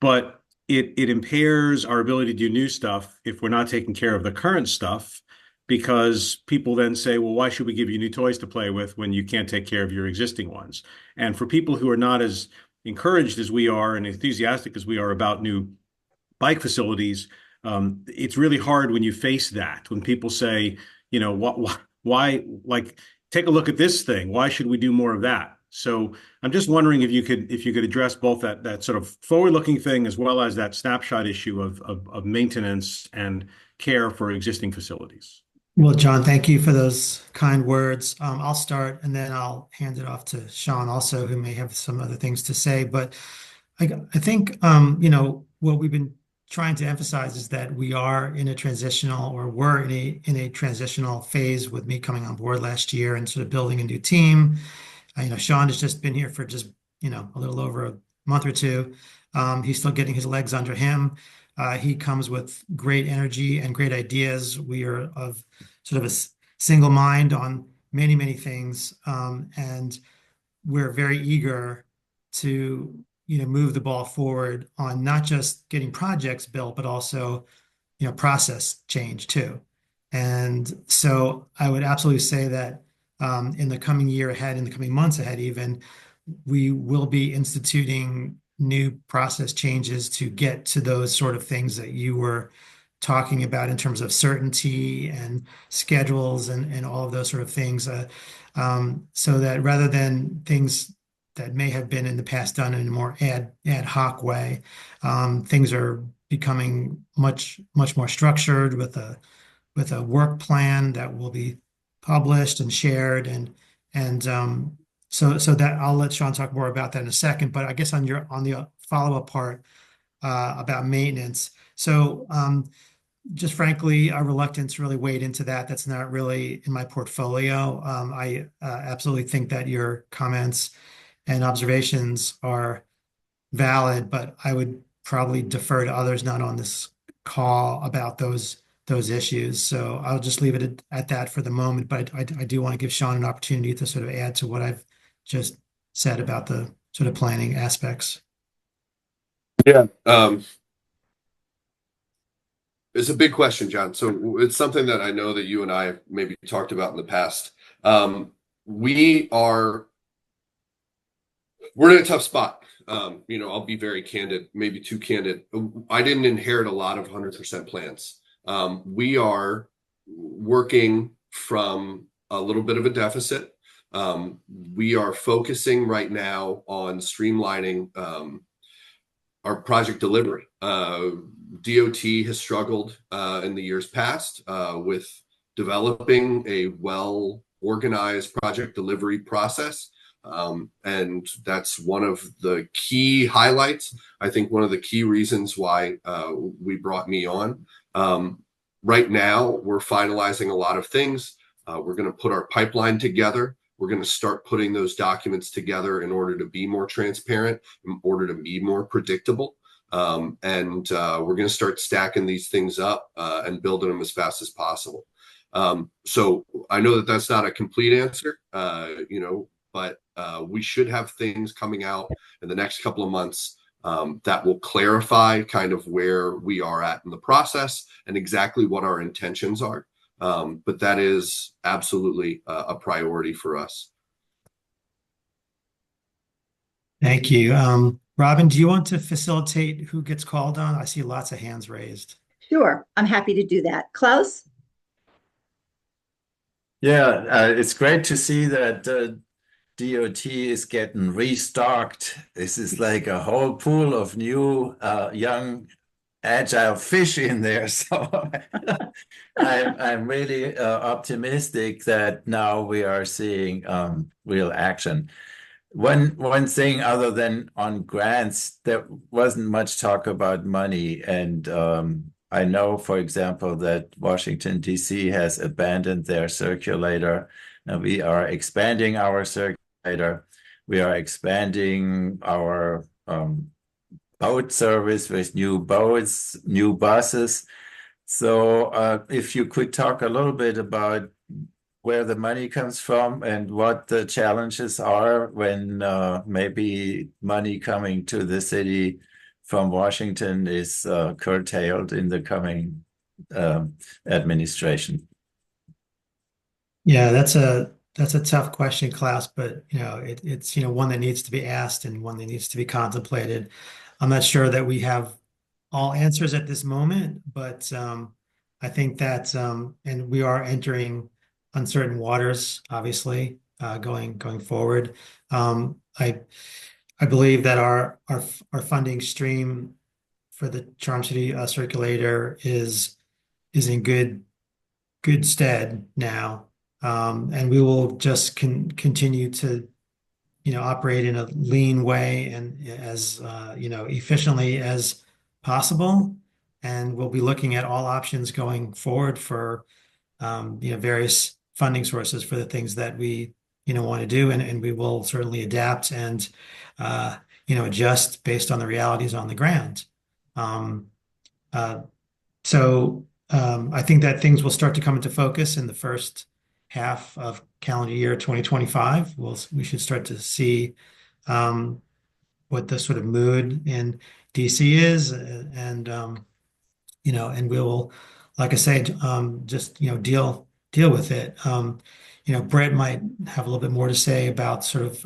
but it impairs our ability to do new stuff if we're not taking care of the current stuff, because people then say, well, why should we give you new toys to play with when you can't take care of your existing ones? And for people who are not as encouraged as we are and enthusiastic as we are about new bike facilities, it's really hard when you face that, when people say, why, like, take a look at this thing. Why should we do more of that? So I'm just wondering if you could address both that sort of forward-looking thing as well as that snapshot issue of maintenance and care for existing facilities. Well, John, thank you for those kind words. I'll start, and then I'll hand it off to Sean also, who may have some other things to say. But I think, what we've been trying to emphasize is that we are in a transitional, or were in a transitional phase with me coming on board last year and sort of building a new team. Sean has just been here for just, a little over a month or two. He's still getting his legs under him. He comes with great energy and great ideas. We are of sort of a single mind on many, many things. And we're very eager to, move the ball forward on not just getting projects built, but also, process change too. And so I would absolutely say that in the coming year ahead, in the coming months ahead, even, we will be instituting new process changes to get to those sort of things that you were talking about in terms of certainty and schedules and all of those sort of things. So that rather than things that may have been in the past done in a more ad hoc way, things are becoming much more structured with a work plan that will be published and shared so that I'll let Sean talk more about that in a second. But I guess on the follow-up part about maintenance. So just frankly, our reluctance really weighed into that. That's not really in my portfolio. I absolutely think that your comments and observations are valid, but I would probably defer to others not on this call about those issues. So I'll just leave it at that for the moment. But I do want to give Sean an opportunity to sort of add to what I've just said about the sort of planning aspects. Yeah. It's a big question, John. So it's something that I know that you and I have maybe talked about in the past. We're in a tough spot. I'll be very candid, maybe too candid. I didn't inherit a lot of 100% plans. We are working from a little bit of a deficit. We are focusing right now on streamlining our project delivery. DOT has struggled in the years past with developing a well-organized project delivery process. And that's one of the key highlights. I think one of the key reasons why we brought me on. Right now, we're finalizing a lot of things. We're going to put our pipeline together. We're going to start putting those documents together in order to be more transparent, in order to be more predictable. And we're going to start stacking these things up and building them as fast as possible. So I know that that's not a complete answer, but we should have things coming out in the next couple of months that will clarify kind of where we are at in the process and exactly what our intentions are. But that is absolutely a priority for us. Thank you. Robin, do you want to facilitate who gets called on? I see lots of hands raised. Sure, I'm happy to do that. Klaus? Yeah, it's great to see that DOT is getting restocked. This is like a whole pool of new young agile fish in there. So I'm really optimistic that now we are seeing real action. One thing other than on grants, there wasn't much talk about money. And I know, for example, that Washington, D.C. has abandoned their circulator. Now we are expanding our circulator. We are expanding our boat service with new boats, new buses. So if you could talk a little bit about where the money comes from and what the challenges are when maybe money coming to the city from Washington is curtailed in the coming administration. Yeah, that's a tough question, Klaus, but it's one that needs to be asked and one that needs to be contemplated. I'm not sure that we have all answers at this moment, but I think that and we are entering uncertain waters, obviously, going forward. I believe that our funding stream for the Charm City Circulator is in good stead now, and we will just continue to operate in a lean way and as efficiently as possible. And we'll be looking at all options going forward for various funding sources for the things that we want to do, and we will certainly adapt and adjust based on the realities on the ground. I think that things will start to come into focus in the first half of calendar year 2025. We should start to see what the sort of mood in DC is, and and we'll, like I say, just deal with it. Brett might have a little bit more to say about sort of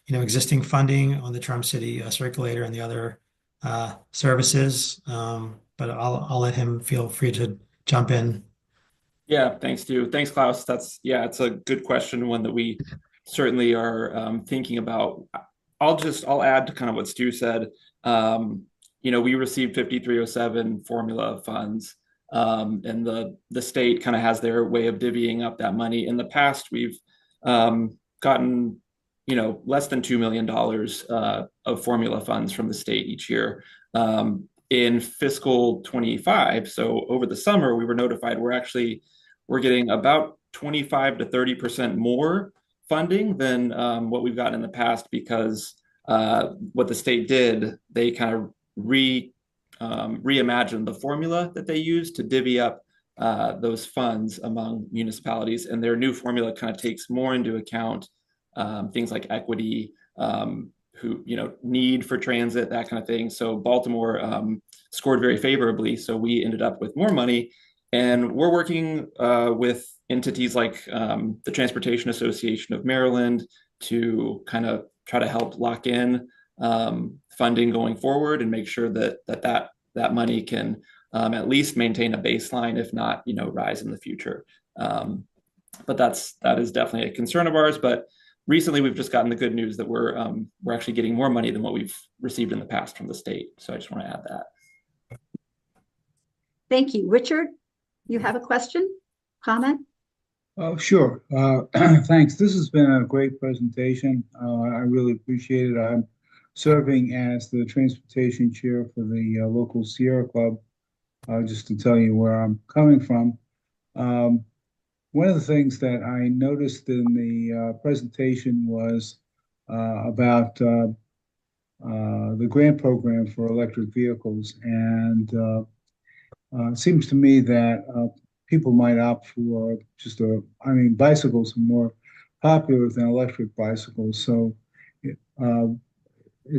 existing funding on the Charm City Circulator and the other services. But I'll let him feel free to jump in. Yeah, thanks, Stu. Thanks, Klaus. It's a good question, one that we certainly are thinking about. I'll add to kind of what Stu said. We received 5307 formula funds, and the state kind of has their way of divvying up that money. In the past, we've gotten less than $2 million of formula funds from the state each year. In fiscal 25, so over the summer, we were notified we're getting about 25 to 30% more funding than what we've gotten in the past, because what the state did, they kind of reimagined the formula that they use to divvy up those funds among municipalities, and their new formula kind of takes more into account things like equity, need for transit, that kind of thing. So Baltimore scored very favorably, so we ended up with more money, and we're working with entities like the Transportation Association of Maryland to kind of try to help lock in funding going forward and make sure that money can at least maintain a baseline, if not rise in the future. But that is definitely a concern of ours. But recently, we've just gotten the good news that we're actually getting more money than what we've received in the past from the state. So I just want to add that. Thank you. Richard, you have a question, comment? Sure. Thanks. This has been a great presentation. I really appreciate it. I'm serving as the transportation chair for the local Sierra Club, just to tell you where I'm coming from. One of the things that I noticed in the presentation was about the grant program for electric vehicles. And it seems to me that people might opt for bicycles are more popular than electric bicycles. So it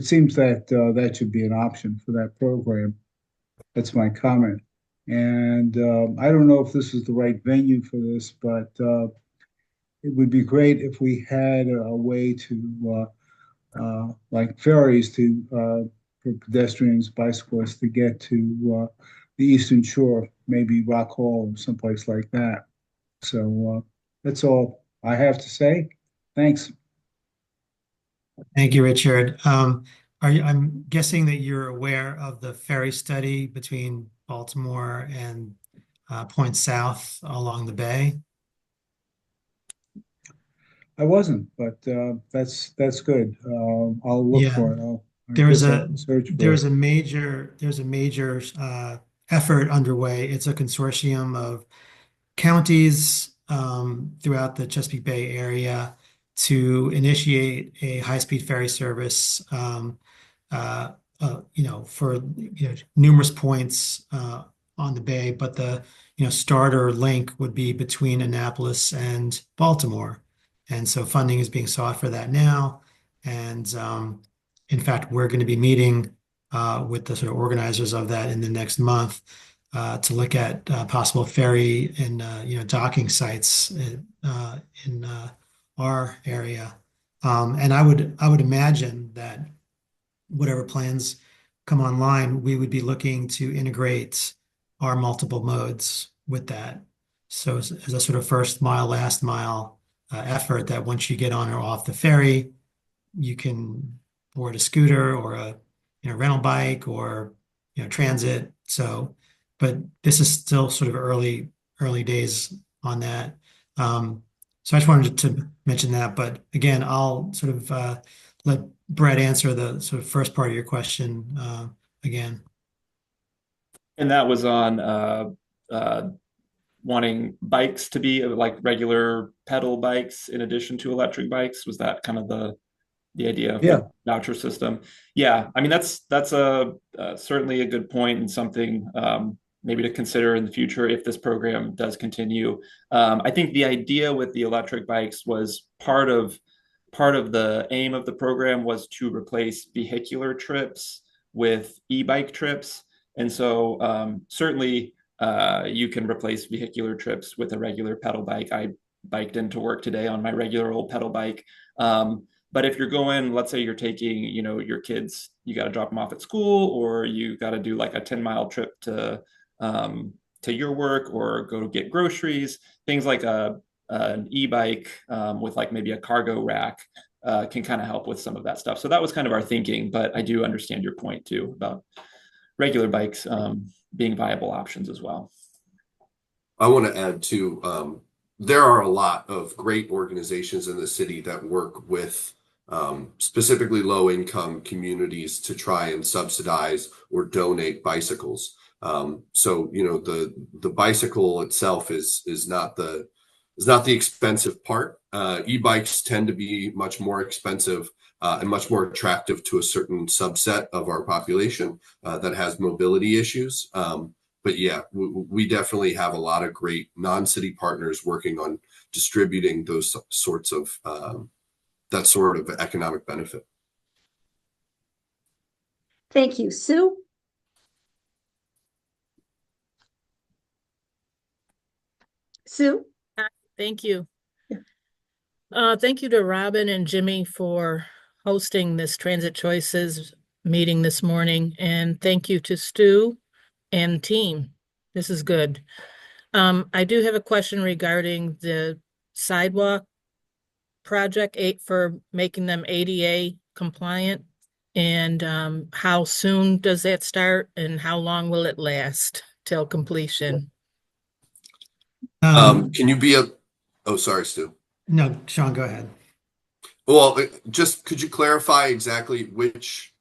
seems that that should be an option for that program. That's my comment. And I don't know if this is the right venue for this, but it would be great if we had a way to, like ferries for pedestrians, bicyclists to get to the Eastern Shore, maybe Rock Hall or someplace like that. So that's all I have to say. Thanks. Thank you, Richard. I'm guessing that you're aware of the ferry study between Baltimore and Point South along the bay. I wasn't, but that's good. I'll look for it. There's a major effort underway. It's a consortium of counties throughout the Chesapeake Bay area to initiate a high-speed ferry service, for numerous points on the bay. But the starter link would be between Annapolis and Baltimore, and so funding is being sought for that now. And in fact, we're going to be meeting with the sort of organizers of that in the next month to look at possible ferry and docking sites in our area. And I would imagine that whatever plans come online, we would be looking to integrate our multiple modes with that. So as a sort of first mile, last mile effort, that once you get on or off the ferry, you can board a scooter or a rental bike or transit. So, but this is still sort of early days on that. So I just wanted to mention that. But again, I'll sort of let Brett answer the sort of first part of your question again. And that was on wanting bikes to be like regular pedal bikes in addition to electric bikes. Was that kind of the the idea of Yeah. like voucher system. Yeah, I mean that's a certainly a good point and something maybe to consider in the future if this program does continue. I think the idea with the electric bikes was part of the aim of the program was to replace vehicular trips with e-bike trips, and so certainly you can replace vehicular trips with a regular pedal bike. I biked into work today on my regular old pedal bike. But if you're going, let's say you're taking, your kids, you got to drop them off at school, or you got to do like a 10-mile trip to your work or go to get groceries, things like an e-bike with like maybe a cargo rack can kind of help with some of that stuff. So that was kind of our thinking, but I do understand your point too about regular bikes being viable options as well. I want to add too, there are a lot of great organizations in the city that work with specifically low income communities to try and subsidize or donate bicycles. So the bicycle itself is not the expensive part. E-bikes tend to be much more expensive and much more attractive to a certain subset of our population that has mobility issues. But yeah, we definitely have a lot of great non-city partners working on distributing those sorts of that sort of economic benefit. Thank you, Sue. Sue? Thank you. Thank you to Robin and Jimmy for hosting this Transit Choices meeting this morning. And thank you to Stu and team. This is good. I do have a question regarding the sidewalk project for making them ADA compliant. And how soon does that start and how long will it last till completion? Can you be oh, sorry, Stu. No, Sean, go ahead. Well, just could you clarify exactly which,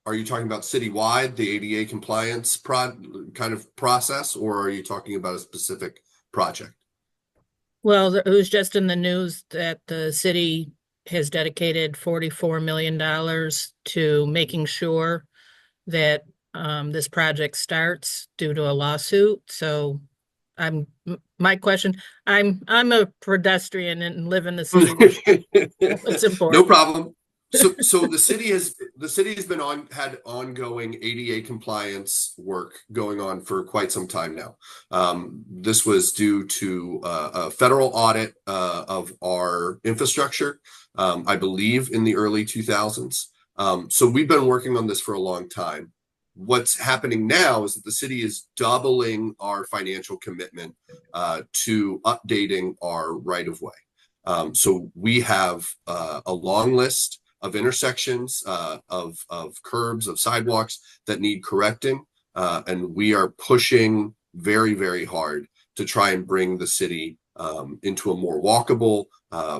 are you talking about citywide, the ADA compliance kind of process, or are you talking about a specific project? Well, it was just in the news that the city has dedicated $44 million to making sure that this project starts due to a lawsuit. So my question, I'm a pedestrian and live in the city. It's important. No problem. So the city has had ongoing ADA compliance work going on for quite some time now. This was due to a federal audit of our infrastructure, I believe in the early 2000s. So we've been working on this for a long time. What's happening now is that the city is doubling our financial commitment to updating our right-of-way. So we have a long list of intersections, of curbs, of sidewalks that need correcting. And we are pushing very, very hard to try and bring the city into a more walkable,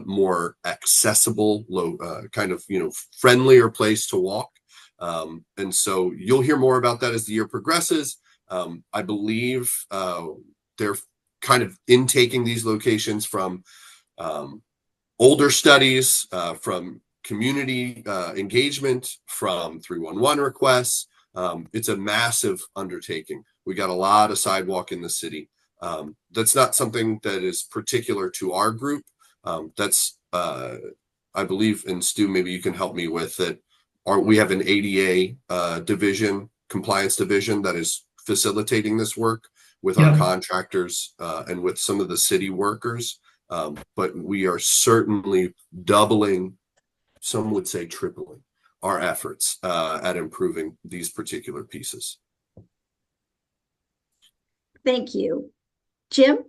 more accessible, kind of, friendlier place to walk. And so you'll hear more about that as the year progresses. I believe they're kind of intaking these locations from older studies, from community engagement, from 311 requests. It's a massive undertaking. We got a lot of sidewalk in the city. That's not something that is particular to our group. That's, I believe, and Stu, maybe you can help me with that. We have an ADA division, compliance division that is facilitating this work with our contractors and with some of the city workers. But we are certainly doubling, some would say tripling, our efforts at improving these particular pieces. Thank you. Jim?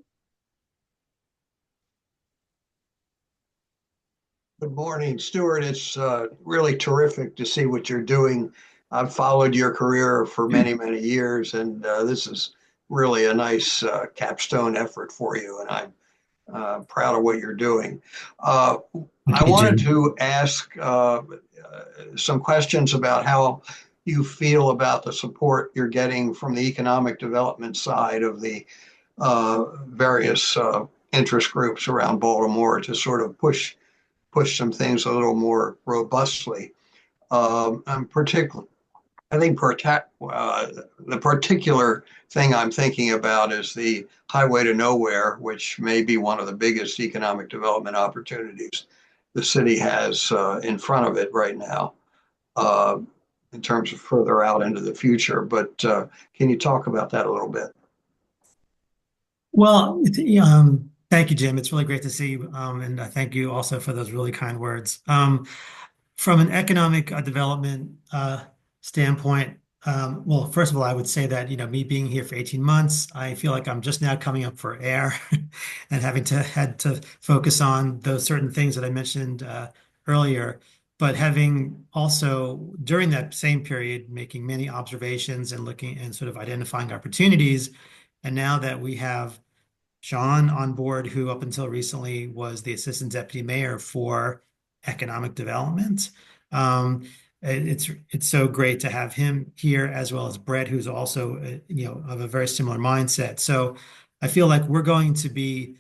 Good morning, Stuart. It's really terrific to see what you're doing. I've followed your career for many, many years, and this is really a nice capstone effort for you, and I'm proud of what you're doing. I wanted to ask some questions about how you feel about the support you're getting from the economic development side of the various interest groups around Baltimore to sort of push push some things a little more robustly. I'm particular. I think the particular thing I'm thinking about is the highway to nowhere, which may be one of the biggest economic development opportunities the city has in front of it right now, in terms of further out into the future. But can you talk about that a little bit? Well, thank you, Jim. It's really great to see you. And thank you also for those really kind words. From an economic development standpoint, well, first of all, I would say that, me being here for 18 months, I feel like I'm just now coming up for air and had to focus on those certain things that I mentioned earlier. But having also during that same period, making many observations and looking and sort of identifying opportunities. And now that we have Sean on board, who up until recently was the assistant deputy mayor for economic development. It's so great to have him here, as well as Brett, who's also of a very similar mindset. So I feel like we're going to be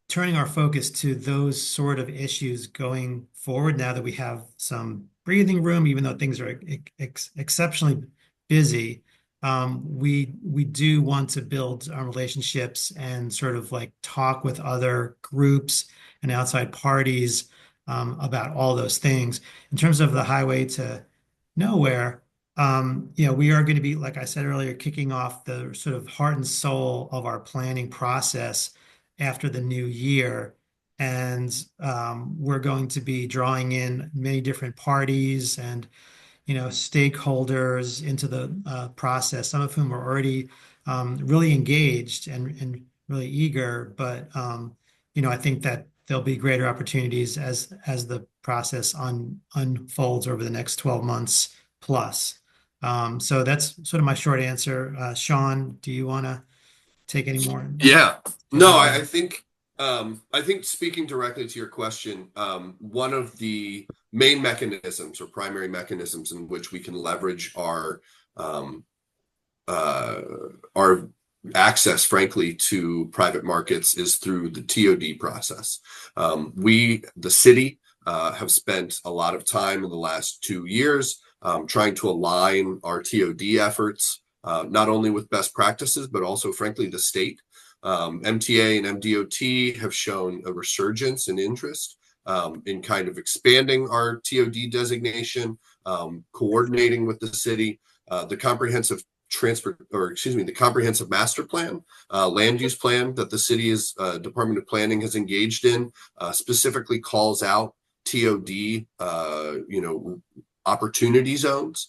turning our focus to those sort of issues going forward now that we have some breathing room, even though things are exceptionally busy. We do want to build our relationships and sort of like talk with other groups and outside parties about all those things. In terms of the highway to nowhere, we are going to be, like I said earlier, kicking off the sort of heart and soul of our planning process after the new year. And we're going to be drawing in many different parties and stakeholders into the process, some of whom are already really engaged and really eager. But I think that there'll be greater opportunities as the process unfolds over the next 12 months plus. So that's sort of my short answer. Sean, do you want to take any more? Yeah. No, I think speaking directly to your question, one of the main mechanisms or primary mechanisms in which we can leverage our access, frankly, to private markets is through the TOD process. We, the city, have spent a lot of time in the last 2 years trying to align our TOD efforts, not only with best practices, but also, frankly, the state. MTA and MDOT have shown a resurgence in interest in kind of expanding our TOD designation, coordinating with the city, the comprehensive master plan, land use plan that the city's Department of Planning has engaged in, specifically calls out TOD, opportunity zones,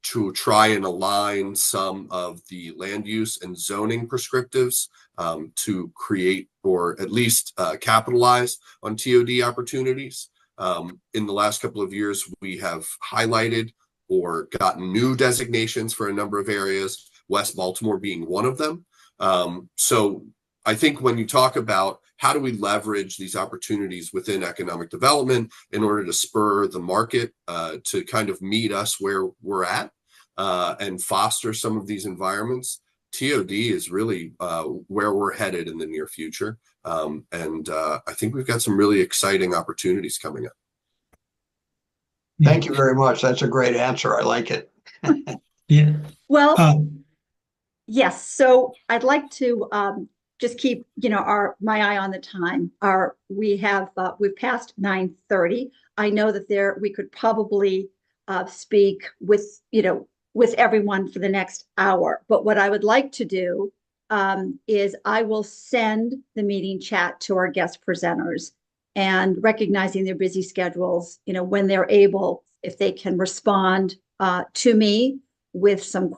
to try and align some of the land use and zoning prescriptives to create or at least capitalize on TOD opportunities. In the last couple of years, we have highlighted or gotten new designations for a number of areas, West Baltimore being one of them. So I think when you talk about how do we leverage these opportunities within economic development in order to spur the market to kind of meet us where we're at and foster some of these environments, TOD is really where we're headed in the near future. And I think we've got some really exciting opportunities coming up. Thank you very much. That's a great answer. I like it. Yeah. Well, yes. So I'd like to just keep, my eye on the time. We've passed 9:30. I know that we could probably speak with everyone for the next hour. But what I would like to do is I will send the meeting chat to our guest presenters, and recognizing their busy schedules, when they're able, if they can respond to me with some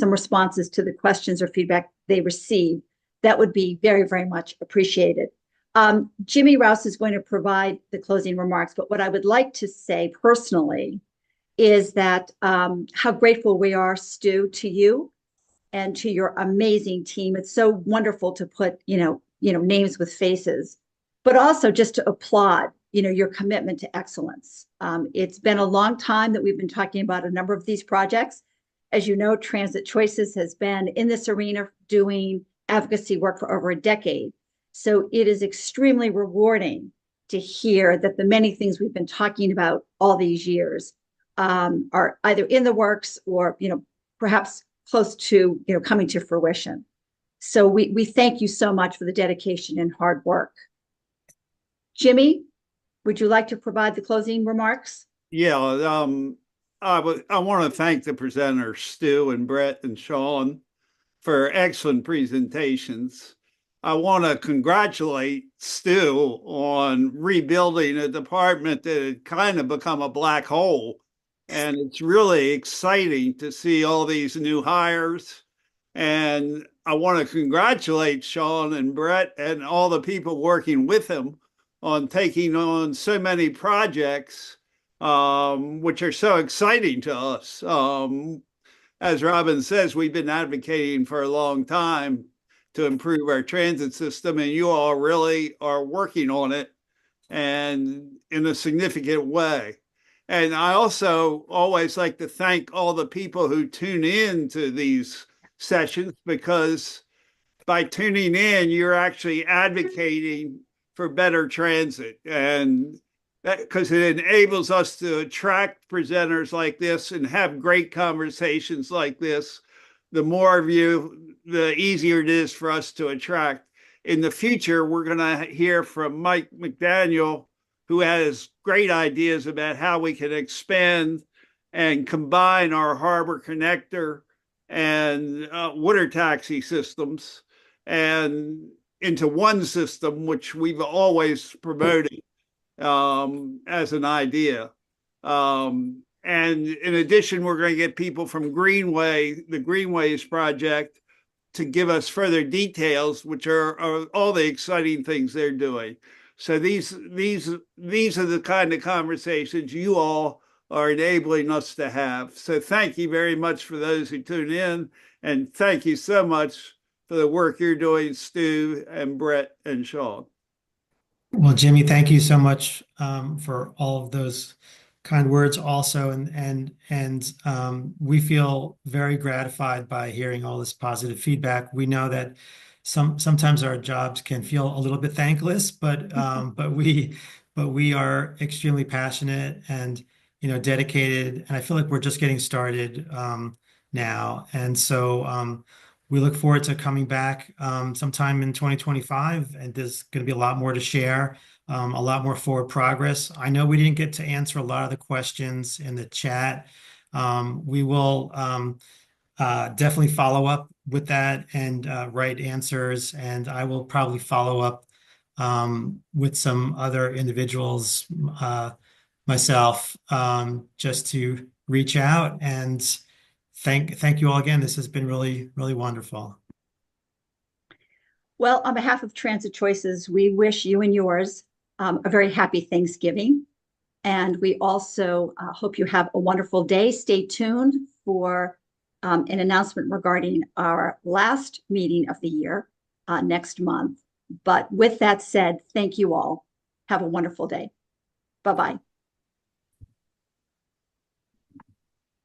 responses to the questions or feedback they receive, that would be very, very much appreciated. Jimmy Rouse is going to provide the closing remarks, but what I would like to say personally is that how grateful we are, Stu, to you and to your amazing team. It's so wonderful to put, names with faces, but also just to applaud, your commitment to excellence. It's been a long time that we've been talking about a number of these projects. As you know, Transit Choices has been in this arena doing advocacy work for over a decade. So it is extremely rewarding to hear that the many things we've been talking about all these years are either in the works or, perhaps close to, coming to fruition. So we thank you so much for the dedication and hard work. Jimmy, would you like to provide the closing remarks? Yeah, I want to thank the presenters, Stu and Brett and Sean, for excellent presentations. I want to congratulate Stu on rebuilding a department that had kind of become a black hole. And it's really exciting to see all these new hires. And I want to congratulate Sean and Brett and all the people working with him on taking on so many projects, which are so exciting to us. As Robin says, we've been advocating for a long time to improve our transit system, and you all really are working on it and in a significant way. And I also always like to thank all the people who tune in to these sessions, because by tuning in, you're actually advocating for better transit, and because it enables us to attract presenters like this and have great conversations like this. The more of you, the easier it is for us to attract. In the future, we're going to hear from Mike McDaniel, who has great ideas about how we can expand and combine our harbor connector and water taxi systems and into one system, which we've always promoted as an idea. And in addition, we're going to get people from Greenway, the Greenways project, to give us further details, which are all the exciting things they're doing. So these are the kind of conversations you all are enabling us to have. So thank you very much for those who tune in, and thank you so much for the work you're doing, Stu and Brett and Sean. Well, Jimmy, thank you so much for all of those kind words also. And we feel very gratified by hearing all this positive feedback. We know that sometimes our jobs can feel a little bit thankless, but we are extremely passionate and dedicated. And I feel like we're just getting started now. And so we look forward to coming back sometime in 2025, and there's going to be a lot more to share, a lot more forward progress. I know we didn't get to answer a lot of the questions in the chat. We will definitely follow up with that and write answers, and I will probably follow up with some other individuals myself, just to reach out and thank you all again. This has been really, really wonderful. Well, on behalf of Transit Choices, we wish you and yours a very happy Thanksgiving. And we also hope you have a wonderful day. Stay tuned for an announcement regarding our last meeting of the year next month. But with that said, thank you all. Have a wonderful day. Bye-bye.